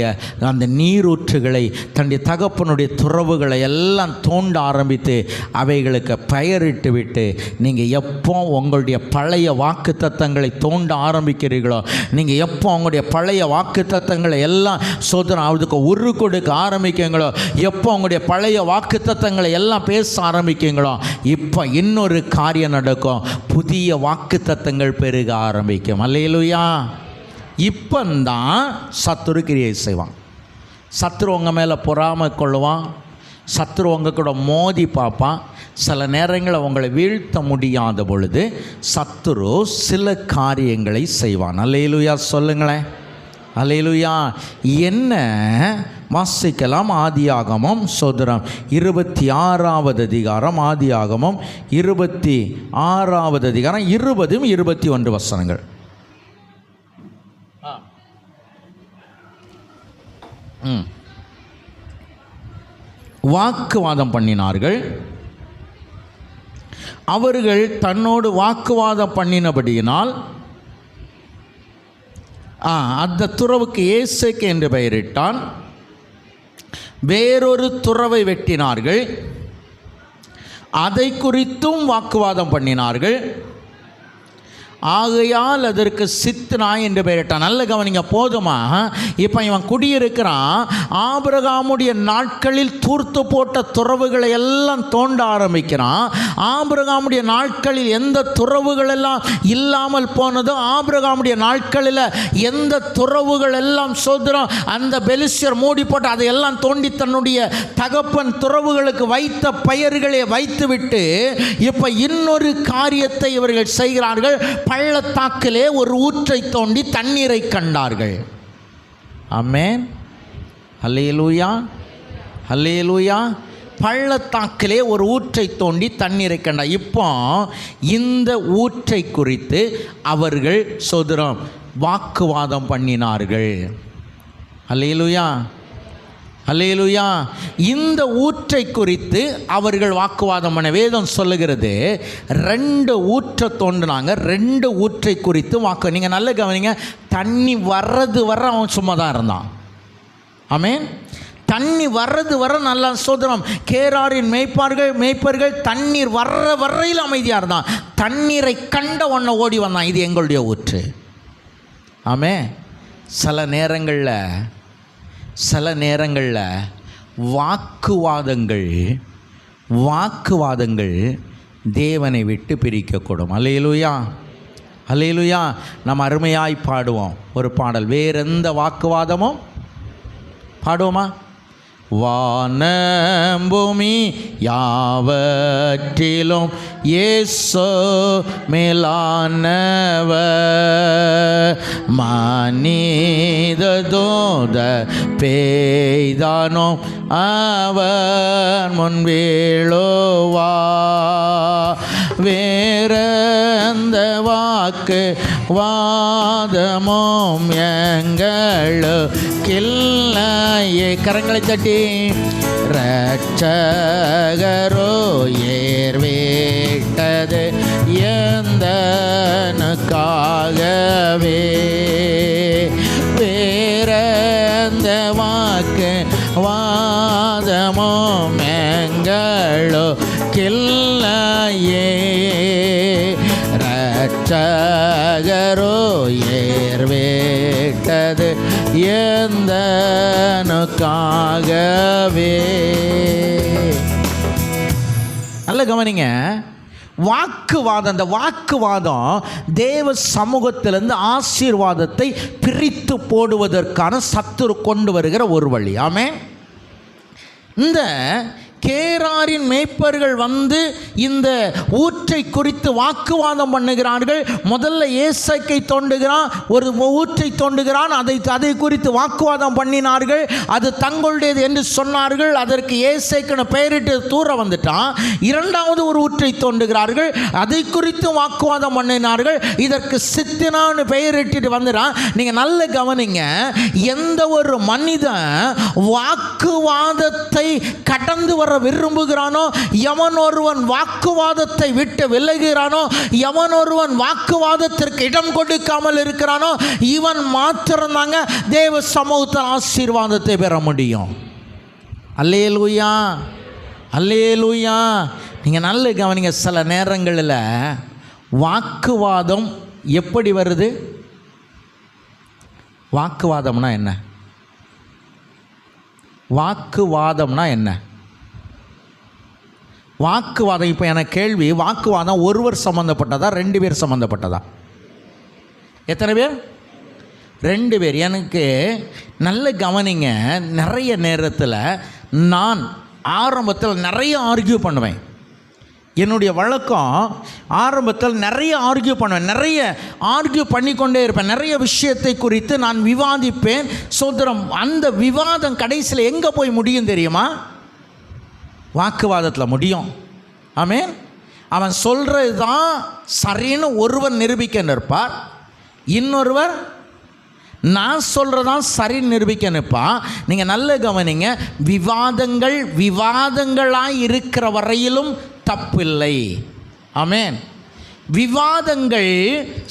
அந்த நீரூற்றுகளை, தன்னுடைய தகப்பனுடைய துறவுகளை எல்லாம் தோண்ட ஆரம்பித்து அவைகளுக்கு பெயரிட்டு விட்டு, நீங்கள் எப்போ உங்களுடைய பழைய வாக்கு தத்தங்களை தோண்ட ஆரம்பிக்கிறீர்களோ, நீங்கள் எப்போ உங்களுடைய பழைய வாக்கு தத்தங்களை எல்லாம் சோதனை அதுக்கு உரு கொடுக்க ஆரம்பிக்குங்களோ, எப்போ உங்களுடைய பழைய வாக்கு தத்தங்களை எல்லாம் பேச ஆரம்பிக்குங்களோ, இப்போ இன்னொரு காரியம் நடக்கும். புதிய வாக்கு தத்தங்கள் பெருக ஆரம்பிக்கும். அல்லேலூயா. இப்போந்தான் சத்துரு கிரியை செய்வான். சத்துரு உங்கள் மேலே பொறாமை கொள்ளுவான். சத்துரு உங்கள் கூட மோதி பார்ப்பான். சில நேரங்களில் உங்களை வீழ்த்த முடியாத பொழுது சத்துரு சில காரியங்களை செய்வான். அல்லேலூயா சொல்லுங்களேன். அல்லேலூயா. என்ன வாசிக்கலாம்? ஆதியாகமம் சோதரம் 26வது அதிகாரம், ஆதியாகமம் 26வது அதிகாரம் 20, 21 வசனங்கள். வாக்குவாதம் பண்ணினார்கள். அவர்கள் தன்னோடு வாக்குவாதம் பண்ணினபடியினால் அந்த துறவுக்கு ஏசேக்கு என்று பெயரிட்டான். வேறொரு துறவை வெட்டினார்கள். அதை குறித்தும் வாக்குவாதம் பண்ணினார்கள். ஆகையால் அதற்கு சித்னாய் என்று பெயரிட்டான். நல்ல கவனிங்க, போதுமா? இப்போ இவன் குடியிருக்கிறான். ஆபிரகாமுடைய நாட்களில் தூர்த்து போட்ட துறவுகளை எல்லாம் தோண்ட ஆரம்பிக்கிறான். ஆபிரகாமுடைய நாட்களில் எந்த துறவுகள் எல்லாம் இல்லாமல் போனதோ, ஆபிரகாமுடைய நாட்களில் எந்த துறவுகள் எல்லாம் சோதரம் அந்த பெலிஸ்யர் மூடி போட்டு அதையெல்லாம் தோண்டி தன்னுடைய தகப்பன் துறவுகளுக்கு வைத்த பெயர்களை வைத்துவிட்டு இப்போ இன்னொரு காரியத்தை இவர்கள் செய்கிறார்கள். பள்ளத்தாக்கிலே ஒரு ஊற்றை தோண்டி தண்ணீரை கண்டார்கள். ஆமென், அல்லேலூயா, அல்லேலூயா. பள்ளத்தாக்கிலே ஒரு ஊற்றை தோண்டி தண்ணீரை கண்டார். இப்போ இந்த ஊற்றை குறித்து அவர்கள் சோதரம் வாக்குவாதம் பண்ணினார்கள். அல்லேலூயா, அல்லேலூயா. இந்த ஊற்றை குறித்து அவர்கள் வாக்குவாதம் பண்ண வேதம் சொல்லுகிறது. 2 ஊற்றை தோண்டினாங்க. 2 ஊற்றை குறித்து வாக்கு. நீங்கள் நல்ல கவனிங்க, தண்ணி வர்றது வர அவன் சும்மா தான் இருந்தான். ஆமென். தண்ணி வர்றது வர நல்லா சோதரம். கேராரின் மேய்ப்பர்கள் தண்ணீர் வர்ற வரையில் அமைதியாக இருந்தான். தண்ணீரை கண்ட ஒன்றை ஓடி வந்தான், இது எங்களுடைய ஊற்று. ஆமென். சில நேரங்களில் வாக்குவாதங்கள் தேவனை விட்டு பிரிக்கக்கூடும். அல்லேலூயா, அல்லேலூயா. நம்ம அருமையாய் பாடுவோம் ஒரு பாடல். வேற எந்த வாக்குவாதமும் பாடுவோமா? வானம் பூமி யாவற்றிலும் இயேசு மேலானவர். மனித தூத பெய்தானோ அவர் முன் வீழுவா. வேறெந்த வாக்கு வாதமும் எங்களுக்கில்லையே. கரங்களை தட்டி இரட்சகரோ ஏர்வேட்டது எந்தனுக்காகவே. வேறெந்த வாக்கு வாதமும் எங்களுக்கில்லையே. இரட்சகரோ ஏர்வேட்டது எந்தனுக்காகவே. நல்ல கவனிங்க, வாக்குவாதம். அந்த வாக்குவாதம் தேவ சமூகத்திலிருந்து ஆசீர்வாதத்தை பிரித்து போடுவதற்கான சத்துரு கொண்டு வருகிற ஒரு வழி. ஆமென். இந்த கேராரின் மேய்ப்பர்கள் வந்து இந்த ஊற்றை குறித்து வாக்குவாதம் பண்ணுகிறார்கள். முதல்ல ஏசைக்கை தோண்டுகிறான், ஒரு ஊற்றை தோண்டுகிறான். அதை குறித்து வாக்குவாதம் பண்ணினார்கள். அது தங்களுடையது என்று சொன்னார்கள். அதற்கு ஏசைக்குன்னு பெயரிட்டு தூர வந்துட்டான். 2வது ஒரு ஊற்றை தோண்டுகிறார்கள். அதை குறித்து வாக்குவாதம் பண்ணினார்கள். இதற்கு சித்தினான்னு பெயரிட்டு வந்துட்டான். நீங்கள் நல்ல கவனிங்க, எந்த ஒரு மனிதன் வாக்குவாதத்தை கடந்து வர விரும்புகிறானோ, எவன் ஒருவன் வாக்குவாதத்தை விட்டு விலகுகிறானோ, எவன் ஒருவன் வாக்குவாதத்திற்கு இடம் கொடுக்காமல் இருக்கிறானோ, இவன் மாத்திரம்தாங்க தேவ சமூகத்தில் ஆசீர்வாதத்தை பெற முடியும். அல்லேலூயா, அல்லேலூயா. நீங்கள் நல்ல கவனிங்க, சில நேரங்களில் வாக்குவாதம் எப்படி வருது? வாக்குவாதம்னா என்ன? வாக்குவாதம்னா என்ன? வாக்குவாதம். இப்போ எனக்கு கேள்வி, வாக்குவாதம் ஒருவர் சம்மந்தப்பட்டதா 2 பேர் சம்மந்தப்பட்டதா? எத்தனை பேர்? 2 பேர். எனக்கு நல்ல கவனிங்க, நிறைய நேரத்தில் நான் ஆரம்பத்தில் நிறைய ஆர்கியூ பண்ணுவேன். என்னுடைய வழக்கம் ஆரம்பத்தில் நிறைய ஆர்கியூ பண்ணுவேன், நிறைய ஆர்கியூ பண்ணிக்கொண்டே இருப்பேன். நிறைய விஷயத்தை குறித்து நான் விவாதிப்பேன். சோதரம், அந்த விவாதம் கடைசியில் எங்கே போய் முடியும் தெரியுமா? வாக்குவாதத்தில் முடியும். ஆமென். அவன் சொல்கிறது தான் சரின்னு ஒருவர் நிரூபிக்க நிற்பார், இன்னொருவர் நான் சொல்கிறதான் சரி நிரூபிக்க நிற்பான். நீங்கள் நல்ல கவனிங்க, விவாதங்களாய் இருக்கிற வரையிலும் தப்பில்லை. ஆமென். விவாதங்கள்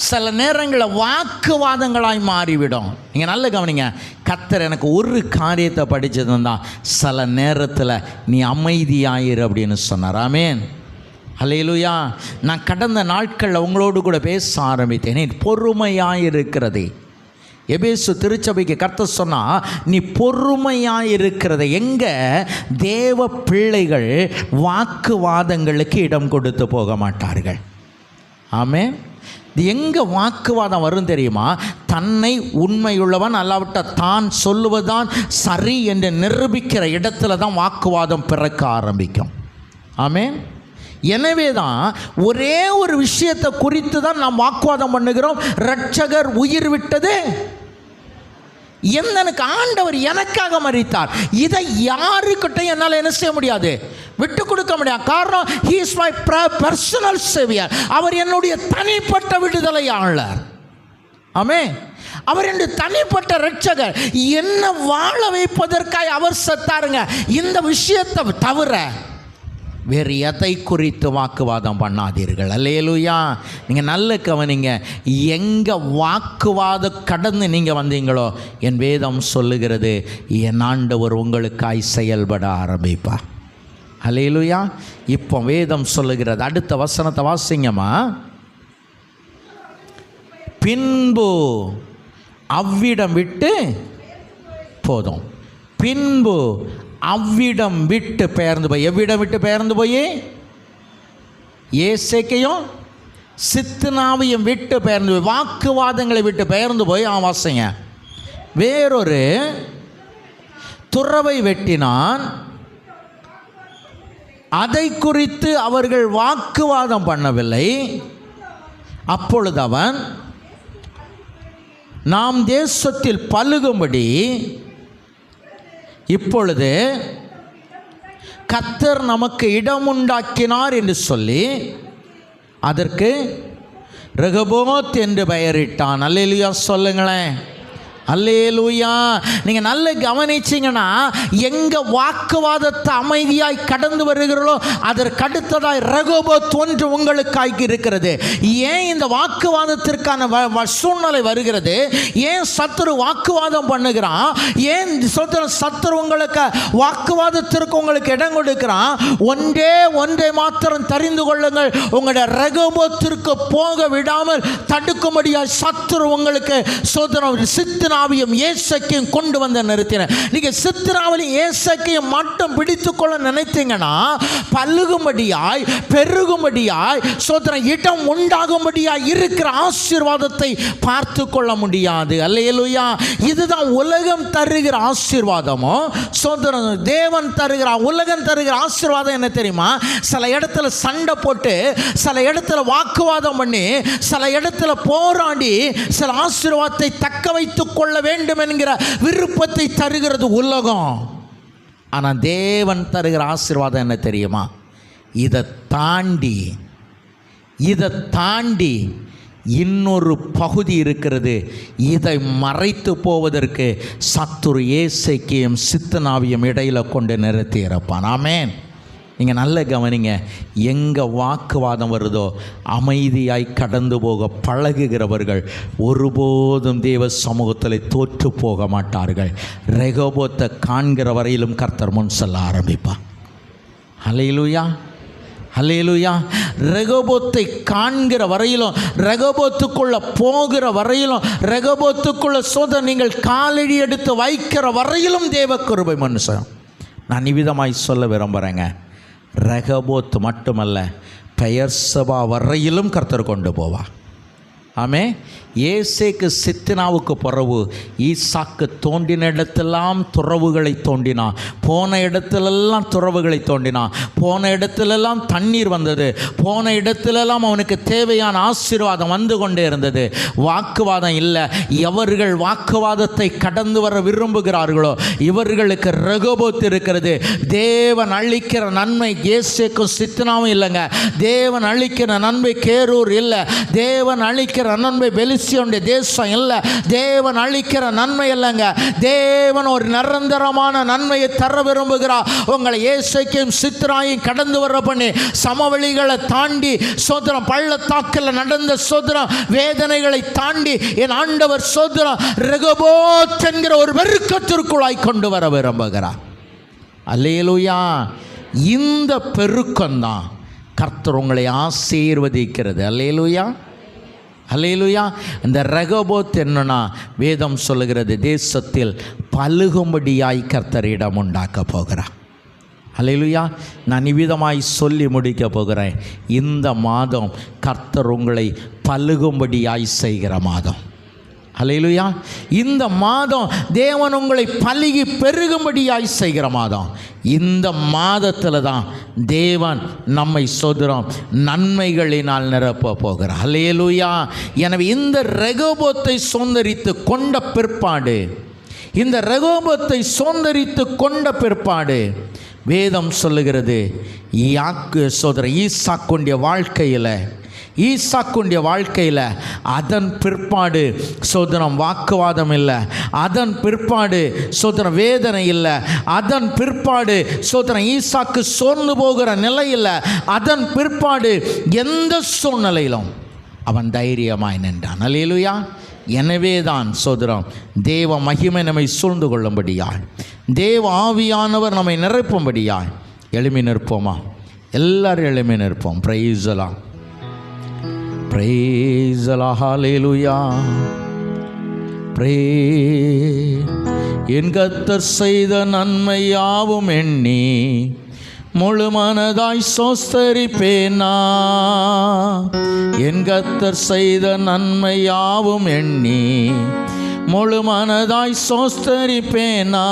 சில நேரங்களில் வாக்குவாதங்களாய் மாறிவிடும். நீங்கள் நல்ல கவனிங்க, கர்த்தர் எனக்கு ஒரு காரியத்தை படித்தது தான், சில நேரத்தில் நீ அமைதியாயிரு அப்படின்னு சொன்னார். ஆமென். அல்லேலூயா. நான் கடந்த நாட்களில் உங்களோடு கூட பேச ஆரம்பித்தேன். பொறுமையாயிருக்கிறதே, எபேசு திருச்சபைக்கு கர்த்தர் சொன்னா, நீ பொறுமையாயிருக்கிறதை. எங்க தேவ பிள்ளைகள் வாக்குவாதங்களுக்கு இடம் கொடுத்து போக மாட்டார்கள். ஆமென். இது எங்கே வாக்குவாதம் வரும் தெரியுமா? தன்னை உண்மையுள்ளவன் அல்லாவிட்ட தான் சொல்லுவதுதான் சரி என்று நிரூபிக்கிற இடத்துல தான் வாக்குவாதம் பிறக்க ஆரம்பிக்கும். ஆமென். எனவே தான் ஒரே ஒரு விஷயத்தை குறித்து தான் நாம் வாக்குவாதம் பண்ணுகிறோம். இரட்சகர் உயிர் விட்டது, எனக்கு ஆண்டவர் எனக்காக மரித்தார், இதை யாருக்கிட்ட என்னால் என்ன செய்ய முடியாது, விட்டு கொடுக்க முடியாது. காரணம், he is my personal savior. அவர் என்னுடைய தனிப்பட்ட விடுதலையாளர். ஆமென். அவர் என்னுடைய தனிப்பட்ட இரட்சகர். என்ன வாழ வைப்பதற்காக அவர் செத்தாருங்க. இந்த விஷயத்தை தவிர வேறு எதை குறித்து வாக்குவாதம் பண்ணாதீர்கள். அல்லேலூயா. நீங்கள் நல்ல கவனிங்க. எங்கே வாக்குவாத கடந்து நீங்கள் வந்தீங்களோ, என் வேதம் சொல்லுகிறது, என் ஆண்டவர் உங்களுக்காய் செயல்பட ஆரம்பிப்பா. அல்லேலூயா. இப்போ வேதம் சொல்லுகிறது, அடுத்த வசனத்தை வாசிங்கம்மா. பின்பு அவ்விடம் விட்டு போதும். பின்பு அவ்விடம் விட்டு பெயர்ந்து போய், எவ்விடம் விட்டு பெயர்ந்து போய், ஏசேக்கையும் சித்னாவையும் விட்டு பெயர்ந்து போய், வாக்குவாதங்களை விட்டு பெயர்ந்து போய். வாசிங்க. வேறொரு துறவை வெட்டினான், அதை குறித்து அவர்கள் வாக்குவாதம் பண்ணவில்லை. அப்பொழுது அவன், நாம் தேசத்தில் பலுகும்படி இப்பொழுது கர்த்தர் நமக்கு இடம் உண்டாக்கினார் என்று சொல்லி அதற்கு ரெகோபோத் என்று பெயரிட்டான். அல்லேலூயா சொல்லுங்களேன். அல்லேலூயா. நீங்கள் நல்ல கவனிச்சிங்கன்னா, எங்கே வாக்குவாதத்தை அமைதியாய் கடந்து வருகிறோ அதற்கடுத்ததாய் ரெகோபோத் ஒன்று உங்களுக்காக இருக்கிறது. ஏன் இந்த வாக்குவாதத்திற்கான சூழ்நிலை வருகிறது? ஏன் சத்துரு வாக்குவாதம் பண்ணுகிறான்? ஏன் சத்துரு உங்களுக்கு வாக்குவாதத்திற்கு உங்களுக்கு இடம் கொடுக்கிறான்? ஒன்றை மாத்திரம் தெரிந்து கொள்ளுங்கள், உங்களுடைய ரெகோபோத்திற்கு போக விடாமல் தடுக்கும்படியாய் சத்துரு உங்களுக்கு சித்தனாவையும் ஏசைக்கையும் கொண்டு வந்து நிறுத்தின. நீங்க சித்தனாவையும் ஏசைக்கையும் மட்டும் பிடித்துக்கொள்ள நினைத்தீங்கன்னா, பல்லுகும்படியாய் பெருகும்படியாய் இடம் உண்டாகும்படியாய் இருக்கிற ஆசீர்வாதத்தை பார்த்து கொள்ள முடியாது. அல்லேலூயா. இதுதான் உலகம் தருகிற ஆசீர்வாதமோ, தேவன் தருகிற உலகம் தருகிற ஆசீர்வாதம் என்ன தெரியுமா? சில இடத்துல சண்டை போட்டு, சில இடத்துல வாக்குவாதம் பண்ணி, சில இடத்துல போராடி சில ஆசீர்வாதத்தை தக்க வைத்துக் கொள்ள வேண்டும் என்கிற விருப்பத்தை தருகிறது உலகம். ஆனால் தேவன் தருகிற ஆசீர்வாதம் என்ன தெரியுமா? இதை தாண்டி இன்னொரு பகுதி இருக்கிறது. இதை மறைத்து போவதற்கு சத்துரு ஏசைக்கையும் சித்தனாவையும் இடையில கொண்டு நிறுத்தி இருப்பான். ஆமென். நீங்கள் நல்ல கவனிங்க. எங்கே வாக்குவாதம் வருதோ அமைதியாய் கடந்து போக பழகுகிறவர்கள் ஒருபோதும் தேவ சமூகத்தில் தோற்று போக மாட்டார்கள். ரெகோபோத்தை காண்கிற வரையிலும் கர்த்தர் முன் செல்ல ஆரம்பிப்பார். அல்லேலூயா. அல்லேலூயா. ரெகோபோத்தை காண்கிற வரையிலும், ரெகோபோத்துக்குள்ள போகிற வரையிலும், ரெகோபோத்துக்குள்ள நீங்கள் காலடி எடுத்து வைக்கிற வரையிலும் தேவ கிருபை மனுஷன். நான் இவ்விதமாய் சொல்ல விரும்புகிறேங்க. ரெகோபோத் மட்டுமல்ல, பெயர்சபா வரையிலும் கர்த்தர் கொண்டு போவா. ஆமே. ஏசேக்கு சித்தினாவுக்கு பிறகு ஈசாக்கு தோண்டின இடத்தெல்லாம் துறவுகளை தோண்டினான். போன இடத்திலெல்லாம் துறவுகளை தோண்டினான். போன இடத்திலெல்லாம் தண்ணீர் வந்தது. போன இடத்திலெல்லாம் அவனுக்கு தேவையான ஆசீர்வாதம் வந்து கொண்டே இருந்தது. வாக்குவாதம் இல்லை. எவர்கள் வாக்குவாதத்தை கடந்து வர விரும்புகிறார்களோ இவர்களுக்கு ரெகோபோத் இருக்கிறது. தேவன் அளிக்கிற நன்மை ஏசேக்கும் சித்தினாவும் இல்லைங்க. தேவன் அளிக்கிற நன்மை கேரூர் இல்லை. தேவன் அளிக்கிற நன்மை பெலிஸ்தியனுடைய தேசம் இல்லை. தேவன் அளிக்கிற நன்மை இல்லைங்க. தேவன் ஒரு நிரந்தரமான நன்மையை தர விரும்புகிறார். உங்களை ஏசைக்கும் சித்ராயும் கடந்து வர பண்ணி சமவெளிகளை தாண்டி சோதரம் பள்ளத்தாக்கில் நடந்த சோதரம் வேதனைகளை தாண்டி என் ஆண்டவர் சோதரம் ரெகோபோத் என்கிற ஒரு பெருக்கத்திற்குள்ளாய் கொண்டு வர விரும்புகிறார். அல்லேலூயா. இந்த பெருக்கம்தான் கர்த்தர் உங்களை ஆசீர்வதிக்கிறது. அல்லேலூயா, அல்லேலூயா. இந்த ரெகோபோத் என்னன்னா, வேதம் சொல்லுகிறது தேசத்தில் பலுகும்படியாய் கர்த்தர் இடம் உண்டாக்க போகிறார். அல்லேலூயா. நான் இவ்விதமாய் சொல்லி முடிக்க போகிறேன். இந்த மாதம் கர்த்தர் உங்களை பலுகும்படியாய் செய்கிற மாதம். அல்லேலூயா. இந்த மாதம் தேவன் உங்களை பலுகி பெருகும்படியாய் செய்கிற மாதம். இந்த மாதத்தில் தான் தேவன் நம்மை சோதரம் நன்மைகளினால் நிரப்ப போகிறார். அல்லேலூயா. எனவே இந்த ரெகோபோத்தை சுதந்தரித்து கொண்ட பிற்பாடு, இந்த ரெகோபோத்தை சுதந்தரித்து கொண்ட பிற்பாடு வேதம் சொல்லுகிறது, ஈசாக்குடைய வாழ்க்கையில் அதன் பிற்பாடு சோதனம் வாக்குவாதம் இல்லை, அதன் பிற்பாடு சோதனம் வேதனை இல்லை, அதன் பிற்பாடு சோதனம் ஈசாக்கு சோர்ந்து போகிற நிலை இல்லை, அதன் பிற்பாடு எந்த சூழ்நிலையிலும் அவன் தைரியமாய் நின்றான். அல்லேலூயா. எனவே தான் சோதரம் தேவ மகிமை நம்மை சூழ்ந்து கொள்ளும்படியாய், தேவ ஆவியானவர் நம்மை நிரப்பும்படியாய் எழுமி நிற்போமா? எல்லாரும் எழுமி நிற்போம். Praise the Lord, praise the Lord, ஹல்லேலூயா. என் கர்த்தர் செய்த நன்மை யாவும் எண்ணி முழு மனதாய் சோஸ்தரிப்பேனா. என் கர்த்தர் செய்த நன்மை யாவும் எண்ணி முழு மனதாய் சோஸ்தரிப்பேனா.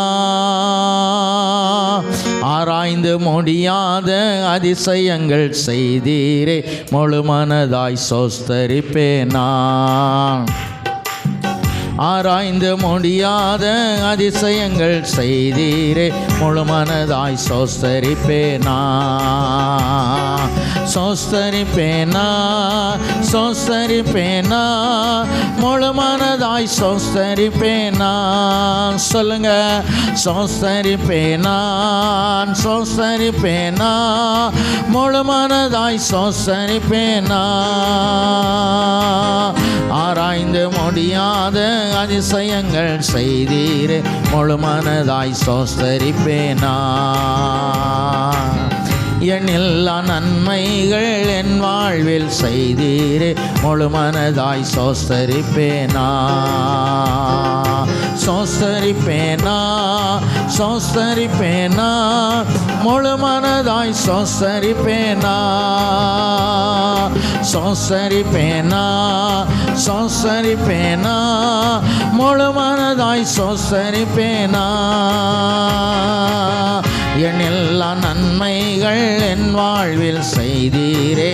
ஆராய்ந்து முடியாத அதிசயங்கள் செய்தீரே, முழு மனதாய் சோஸ்தரிப்பேனா. ஆராய்ந்து முடியாத அதிசயங்கள் செய்தீரே, முழு மனதாய் சோஸ்தரிப்பேனா. சோஸ்தரிப்பேனா, சோஸ்தரிப்பேனா, முழு மனதாய் சோஸ்தரிப்பேனா. சொல்லுங்க, சோஸ்தரிப்பேனா, சோஸ்தரிப்பேனா, முழு மனதாய் சோஸ்தரிப்பேனா. ஆராய்ந்து முடியாத அதிசயங்கள் செய்தீரே, முழு மனதாய் சோஸ்தரிப்பேனா. எண்ணில்லா நன்மைகள் என் வாழ்வில் செய்தீரே, முழு மனதாய் சோஸ்தரிப்பேனா. சோஸ்தரிப்பேனா, சோஸ்தரிப்பேனா, முழு மனதாய் சோஸ்தரிப்பேனா. சோஸ்தரிப்பேனா, சோஸ்தரிப்பேனா, முழு மனதாய் சோஸ்தரிப்பேனா. எண்ணில்லா நன்மைகள் என் வாழ்வில் செய்தீரே.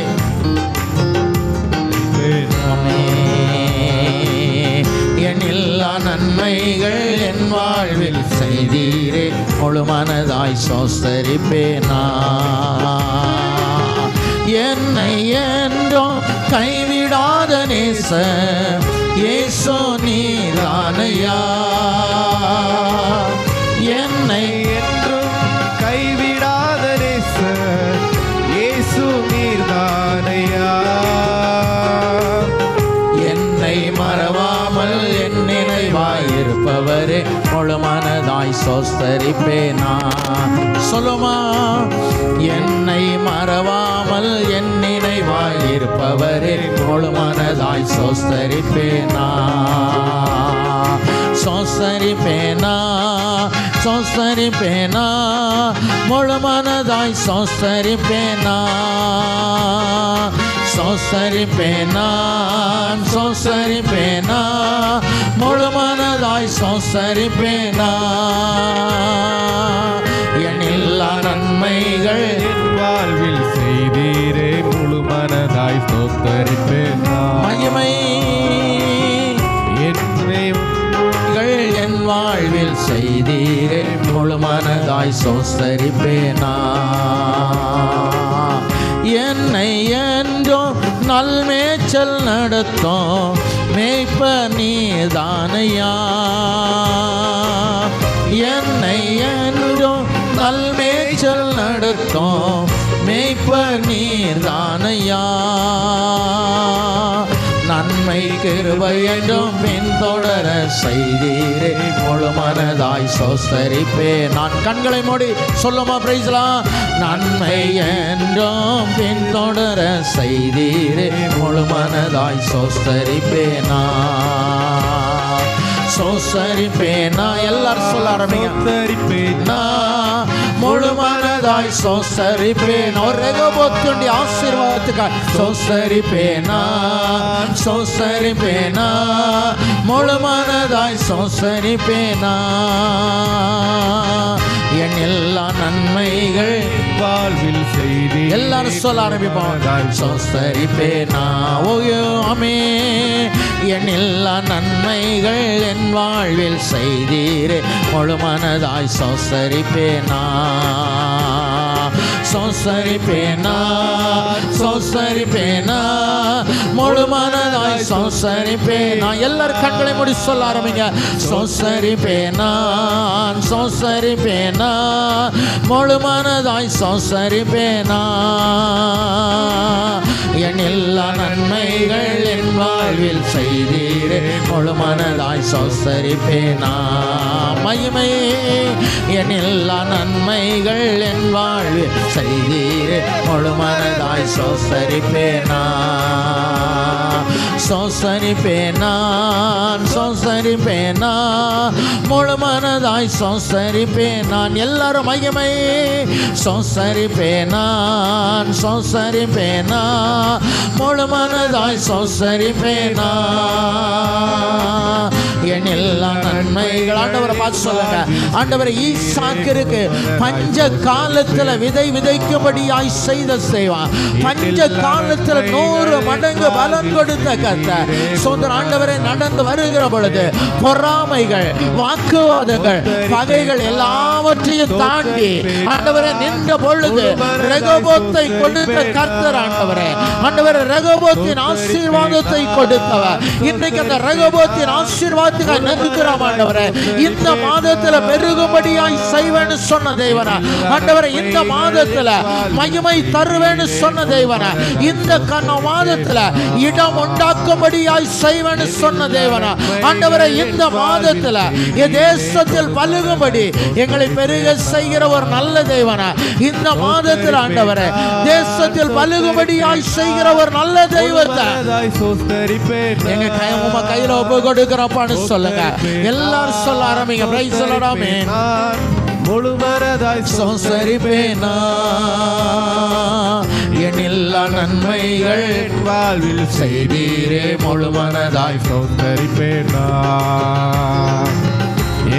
எண்ணில்லா நன்மைகள் என் வாழ்வில் செய்தீரே, முழு மனதாய் சோஸ்தரிப்பேனா. என்னை என்றோ கைவிடாத நேச இயேசு நீதானையா. என்னை என்றும் கைவிடாத நேச இயேசு நீதானையா. என்னை மறவாமல் என் நினைவாயிருப்பவரே, முழு மனதாய் சோஸ்தரிப்பேனா. சொல்லுமா, என்னை மறவாமல் என் நினைவாயிருப்பவரே, முழு மனதாய் சோஸ்தரிப்பேனா. சோஸ்தரிப்பேனா, சோஸ்தரிப்பேனா, முழு மனதாய் சோஸ்தரிப்பேனா. சோஸ்தரிப்பேனா, சோஸ்தரிப்பேனா, முழு மனதாய் சோஸ்தரிப்பேனா. எண்ணில்லா நன்மைகள் என் வாழ்வில் செய்தீரே, முழு மனதாய் சோஸ்தரிப்பேனா. மகிமை என் வாழ்வில் செய்தீரே, முழு மனதாய் சோஸ்தரிப்பேனா. என்னை என்றோ நல்மேச்சல் நடத்தும் மேய்ப்ப நீதானையா. என்னை என்றோ நல்மேச்சல் நடத்தும் மேய்ப்ப நீதானையா. நன்மைக்கு கிருபை என்றும் பின்தொடர செய்தீரே முழு மனதாய் சோஸ்தரிப்பே நான். கண்களை மூடி சொல்லுமா பிரைஸ்லாம். நன்மை என்றும் பின்தொடர செய்தீரே முழு மனதாய் சோஸ்தரிப்பேனா சோஸ்தரிப்பேனா. எல்லாரும் சொல்ல ஆரம்பிங்க. முழு மனதாய் சோஸ்தரிப்பேன். ஒரு ரெகோபோத்துண்டி ஆசீர்வாதத்துக்காக சோஸ்தரிப்பேனா சோஸ்தரிப்பேனா. முழு மனதாய் சோஸ்தரிப்பேனா. என் எல்லா நன்மைகள் வாழ்வில் செய்தி எல்லாரும் சொல்ல ஆரம்பிப்போம். சோஸ்தரிப்பேனா. ஓயோ ஆமே. என் எல்லா நன்மைகள் என் வாழ்வில் செய்தீரே முழு மனதாய் சோஸ்தரிப்பேனா சோஸ்தரிப்பேனா சோஸ்தரிப்பேனா. முழு மனதாய் சோஸ்தரிப்பேனா. எல்லாரும் கண்களை மூடி சொல்ல ஆரம்பிங்க. சோஸ்தரிப்பேனா சோஸ்தரிப்பேனா. முழு மனதாய் சோஸ்தரிப்பேனா. என் எல்லா நன்மைகள் என் வாழ்வில் செய்தீரே முழு மனதாய் சோஸ்தரிப்பேனா. மகிமை என் எல்லா நன்மைகள் என் வாழ்வில் செய்தீரே முழு மனதாய் சோஸ்தரிப்பேனா சோஸ்தரிப்பேனா சோஸ்தரிப்பேனா. முழு மனதாய் சோஸ்தரிப்பேனான். எல்லாரும் மகிமை. சோஸ்தரிப்பேனா சோஸ்தரிப்பேனா. முழு மனதாய் சோஸ்தரிப்பேனா. என் எல்லா நன்மைகள் ஆண்டவரை பார்த்து சொல்லுங்க. ஆண்டவரை ஈசாக்கிற்கு பஞ்ச காலத்துல விதை விதைக்கும்படியாய் செய்வான். பஞ்ச காலத்துல 100 மடங்கு பலன் கொடுத்த கர்த்தர் சொந்த ஆண்டவரை நடந்து வருகிற பொழுது பொறாமைகள் வாக்குவாதங்கள் பகைகள் எல்லாவற்றையும் தாண்டி ஆண்டவரை நின்ற பொழுது ரெகோபோத்தை கொடுத்த கர்த்தர் ஆண்டவரே. ஆண்டவரை ரெகோபோத்தின் ஆசீர்வாதத்தை கொடுத்தவர். இன்றைக்கு அந்த ரெகோபோத்தின் ஆசீர்வாதத்துக்காக நெருக்கிறோம் ஆண்டவரே. இந்த மாதத்துல பெருகும்படியாய் செய்வேன்னு சொன்ன தேவனா ஆண்டவரை. இந்த மாதத்துல மகிமை தருவேன்னு சொன்ன தேவனா. இந்த மாதத்துல இடம் உண்டாக்கும்படியாய் செய்வேன்னு சொன்ன தேவனா ஆண்டவரை. இந்த மாதத்துல தேசத்தில் பலுகும்படி எங்களை பெருக செய்கிற ஒரு நல்ல தேவனா. இந்த மாதத்தில் ஆண்டவரை தேசத்தில் பலுகும்படியாய் செய்கிற ஒரு நல்ல தெய்வத்தை எங்க கையில ஒப்பு கொடுக்கிறப்பான்னு சொல்லுங்க. எல்லாரும் சொல்ல ஆரம்பிங்க. பிரைஸ் சொல்லலாமே. முழு மனதாய் சோஸ்தரிப்பேனா. என் எல்லா நன்மைகள் வாழ்வில் செய்தீரே முழு மனதாய் சோஸ்தரிப்பேனா.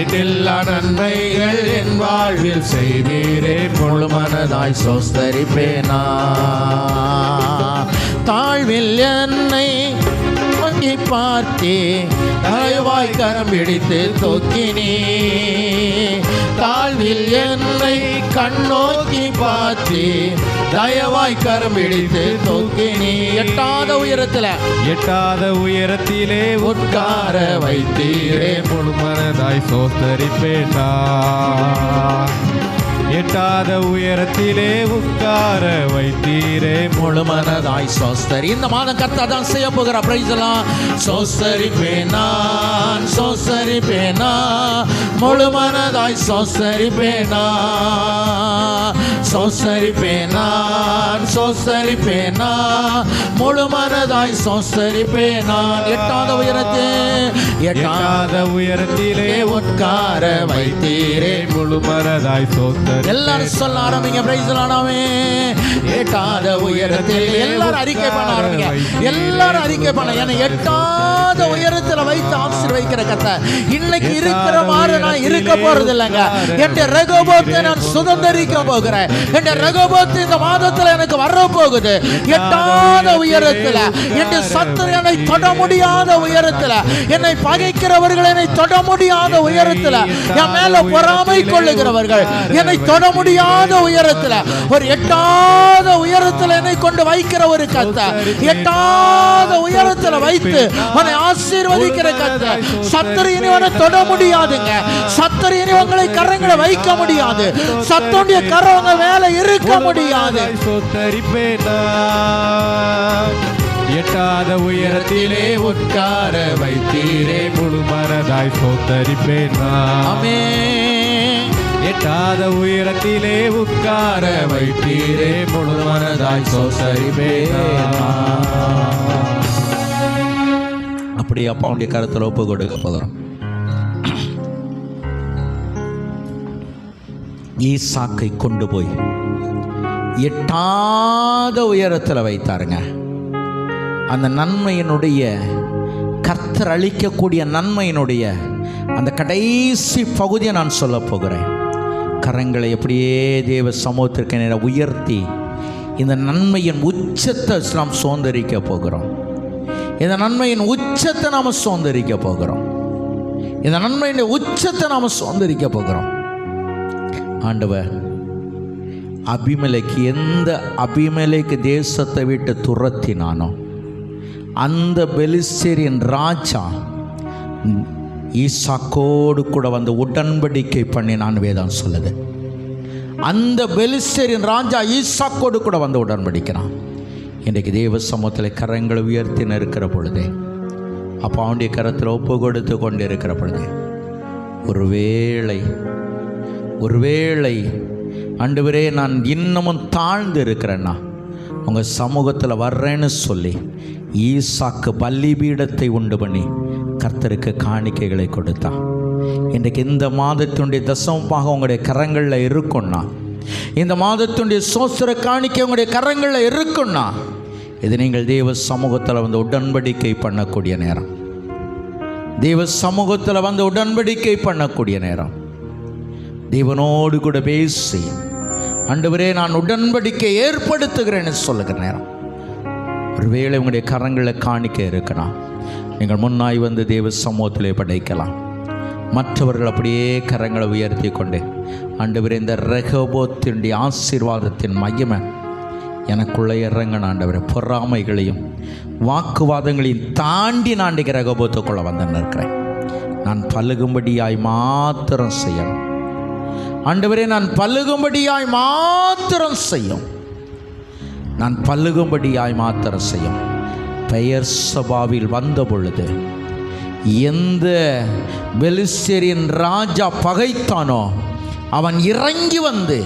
என் எல்லா நன்மைகள் என் வாழ்வில் செய்தீரே முழு மனதாய் சோஸ்தரிப்பேனா. தாழ்வில் என்னை நோக்கி பார்த்தே தயவாய் கரம் பிடித்து தூக்கினே. தாழ்வில் என்னை கண்ணோக்கி பார்த்தே தயவாய் கரம் பிடித்து தூக்கினே. எட்டாத உயரத்திலே உட்கார வைத்தீரே முழு மனதாய் சோஸ்தரிப்பேனா. எட்டாத உயரத்திலே உட்கார வைத்தீரே முழு மனதாய் சோஸ்தரி. இந்த மாதம் கர்த்தர் தான் செய்ய போகிற. பிரைஸ் எல்லாம் சோஸ்தரிப்பேனா சோஸ்தரிப்பேனா. முழு மனதாய் சோஸ்தரிப்பேனா சோஸ்தரிப்பேனா சோஸ்தரிப்பேனா. முழு மனதாய் சோஸ்தரிப்பேனா. எட்டாத உயரத்திலே உட்கார வைத்தீரே முழு மனதாய் சோஸ்தரி. எல்லாரும் சொல்ல ஆரம்பிங்க. பிரைஸ் எல்லாம் எட்டாத உயரத்தில் எல்லாரும் அறிக்கை பண்ண ஆரம்பிங்க. எல்லாரும் அறிக்கை பண்ண. என்னை எட்டாத உயரத்தில் வைத்து ஆசீர்வதிக்கிற கர்த்தர் இன்னைக்கு இருக்கிற மாதிரி நான் இருக்க போறது இல்லைங்க. என் ரெகோபோத்தை நான் சுதந்திரிக்க போகிறேன். என் ரெகோபோத் இந்த மாதத்தில் எனக்கு வர போகுது. எட்டாத உயரத்தில் என் சத்துரு என்னை தொட முடியாத உயரத்தில், என்னை பகைக்கிறவர்கள் என்னை தொட முடியாத உயரத்தில், என் மேல பொறாமை கொள்ளுகிறவர்கள் என்னை தொட முடியாத உயரத்தில், ஒரு எட்டாத உயரத்தில் என்னை கொண்டு வைக்கிற ஒரு கர்த்தர், எட்டாத உயரத்தில் வைத்து உன்னை ஆசீர்வதிக்கிற கர்த்தர். சத்துரு இனி உன்னை தொட முடியாதுங்க. சத்துரு இனி உங்களை கரங்களை வைக்க முடியாது. சத்துடைய கரம் உங்க மேல இருக்க முடியாது. எட்டாத உயரத்திலே உட்கார வைத்தீரே முழு மனதாய் சோத்தரிப்பேன் நான். ஆமென். எட்டாத உயரத்திலே உட்கார வைத்தீரே முழு மனதாய் சோத்தரிப்பேன் நான். அப்படி அப்பாவுடைய கருத்தில் ஒப்பு கொடுக்க போகிறோம். ஈசாக்கை கொண்டு போய் எட்டாத உயரத்தில் வைத்தாருங்க. அந்த நன்மையினுடைய கர்த்தர் அளிக்கக்கூடிய நன்மையினுடைய அந்த கடைசி பகுதியை நான் சொல்ல போகிறேன். கரங்களை எப்படியே தேவ சமூகத்திற்கு நேர உயர்த்தி இந்த நன்மையின் உச்சத்தை நாம் சுதந்திரிக்க போகிறோம். இந்த நன்மையின் உச்சத்தை நாம் சுதந்திரிக்க போகிறோம். இந்த நன்மையின் உச்சத்தை நாம் சுதந்திரிக்க போகிறோம். ஆண்டவர் எந்த அபிமெலேக்கு தேசத்தை விட்டு துரத்தினானோ அந்த பெலிஸ்தரின் ராஜா ஈசாக்கோடு கூட வந்து உடன்படிக்கை பண்ணினான் வேதம் சொல்லுது. அந்த பெலிஸ்தரின் ராஜா ஈசாக்கோடு கூட வந்து உடன்படிக்கிறான். இன்றைக்கு தேவ சமூகத்தில் கரங்களை உயர்த்தி நிற்கிற பொழுதே, அப்போ அவனுடைய கரத்தில் ஒப்பு கொடுத்து கொண்டு இருக்கிற பொழுதே, ஒருவேளை ஆண்டவரே நான் இன்னமும் தாழ்ந்து இருக்கிறேன்னா உங்கள் சமூகத்தில் வர்றேன்னு சொல்லி ஈசாக்கு பலிபீடத்தை உண்டு பண்ணி கர்த்தருக்கு காணிக்கைகளை கொடுத்தான். இன்றைக்கு இந்த மாதத்தினுடைய தசமமாக உங்களுடைய கரங்களில் இருக்குன்னா, இந்த மாதத்தினுடைய சோஸ்திர காணிக்கை உங்களுடைய கரங்களில் இருக்குன்னா, இது நீங்கள் தேவ சமூகத்தில் வந்து உடன்படிக்கை பண்ணக்கூடிய நேரம். தேவ சமூகத்தில் வந்து உடன்படிக்கை பண்ணக்கூடிய நேரம். தேவனோடு கூட பேசி ஆண்டவரே நான் உடன்படிக்கை ஏற்படுத்துகிறேன்னு சொல்லுகிற நேரம். ஒருவேளை உங்களுடைய கரங்களில் காணிக்க இருக்கலாம், நீங்கள் முன்னாய் வந்து தேவ சமூகத்திலே படைக்கலாம். மற்றவர்கள் அப்படியே கரங்களை உயர்த்தி கொண்டு ஆண்டவரே இந்த ரெகோபோத்தினுடைய ஆசீர்வாதத்தின் மகிமை எனக்குள்ளே இறங்கின ஆண்டவரே, பொறாமைகளையும் வாக்குவாதங்களையும் தாண்டி நான் இன்றைக்கு ரெகோபோத்துக்குள்ளே வந்து நிற்கிறேன். நான் பழுகும்படியாய் மாத்திரம் செய்யணும் ஆண்டவரே, நான் பழுகும்படியாய் மாத்திரம் செய்யும், நான் பழுகும்படியாய் மாத்திரம் செய்யும். பெயர் சபாவில் வந்த பொழுது எந்த பெலிஸ்தரின் ராஜா பகைத்தானோ அவன் இறங்கி வந்து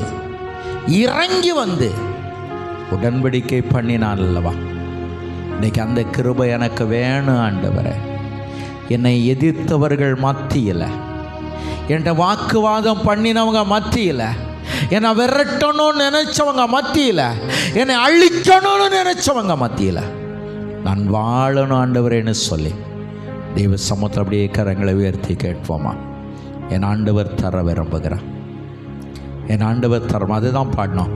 உடன்படிக்கை பண்ணினான் அல்லவா. இன்னைக்கு அந்த கிருபை எனக்கு வேணும் ஆண்டவரே. என்னை எதிர்த்தவர்கள் மத்தியில், என்கிட்ட வாக்குவாதம் பண்ணினவங்க மத்தியில், என்னை விரட்டணும்னு நினைச்சவங்க மத்தியில், என்னை அழிக்கணும்னு நினைச்சவங்க மத்தியில் நான் வாழணும் ஆண்டவரேன்னு சொல்லி தெய்வ சமூகத்தில் அப்படியே கரங்களை உயர்த்தி கேட்போமா. என் ஆண்டவர் தர விரும்புகிறார், என் ஆண்டவர் தரம். அதுதான் பாடணும்.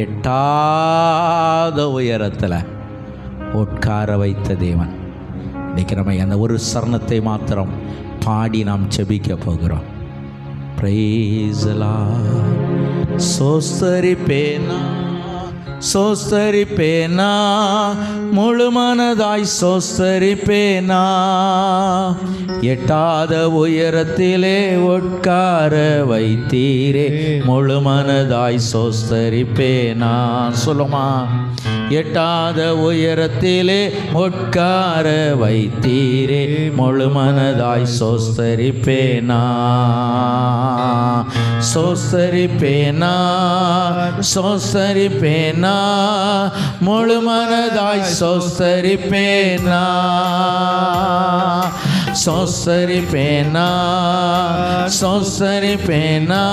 எட்டாத உயரத்தில் உட்கார வைத்த தேவன். இன்றைக்கி நம்ம அந்த ஒரு சரணத்தை மாத்திரம் பாடி நாம் செபிக்க போகிறோம். Price the Lord. சோஸ்தரிப்பேனா முழு மனதாய் சோஸ்தரிப்பேனா, எட்டாத உயரத்திலே உட்கார வைத்தீரே முழு மனதாய் சோஸ்தரிப்பேனா. சொல்லுமா. எட்டாத உயரத்திலே உட்கார வைத்தீரே முழு மனதாய் சோஸ்தரிப்பேனா, சோஸ்தரிப்பேனா முழு மனதாய் சோஸ்தரிப்பேனா, சோஸ்தரிப்பேனா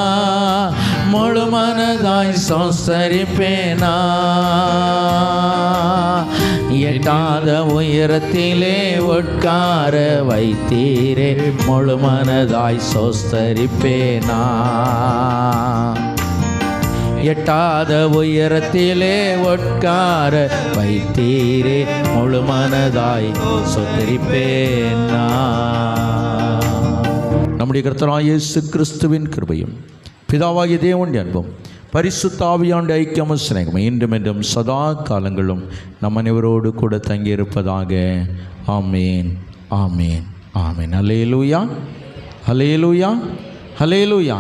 முழு மனதாய் சோஸ்தரிப்பேனா. எட்டாத உயரத்திலே உட்கார வைத்தீரே முழு மனதாய் சோஸ்தரிப்பேனா, எட்டாத உயரத்திலே உட்கார வைத்தீரே முழு மனதாய் சோஸ்தரிப்பேனா. நம்முடைய கர்த்தராகிய இயேசு கிறிஸ்துவின் கிருபையும் பிதாவாகிய தேவனுடைய அன்பும் பரிசுத்த ஆவியானுடைய ஐக்கியமும் சிநேகமும் இன்றும் என்றும் சதா காலங்களும் நம் அனைவரோடு கூட தங்கியிருப்பதாக. ஆமேன், ஆமேன், ஆமேன். அல்லேலூயா, அல்லேலூயா, அல்லேலூயா.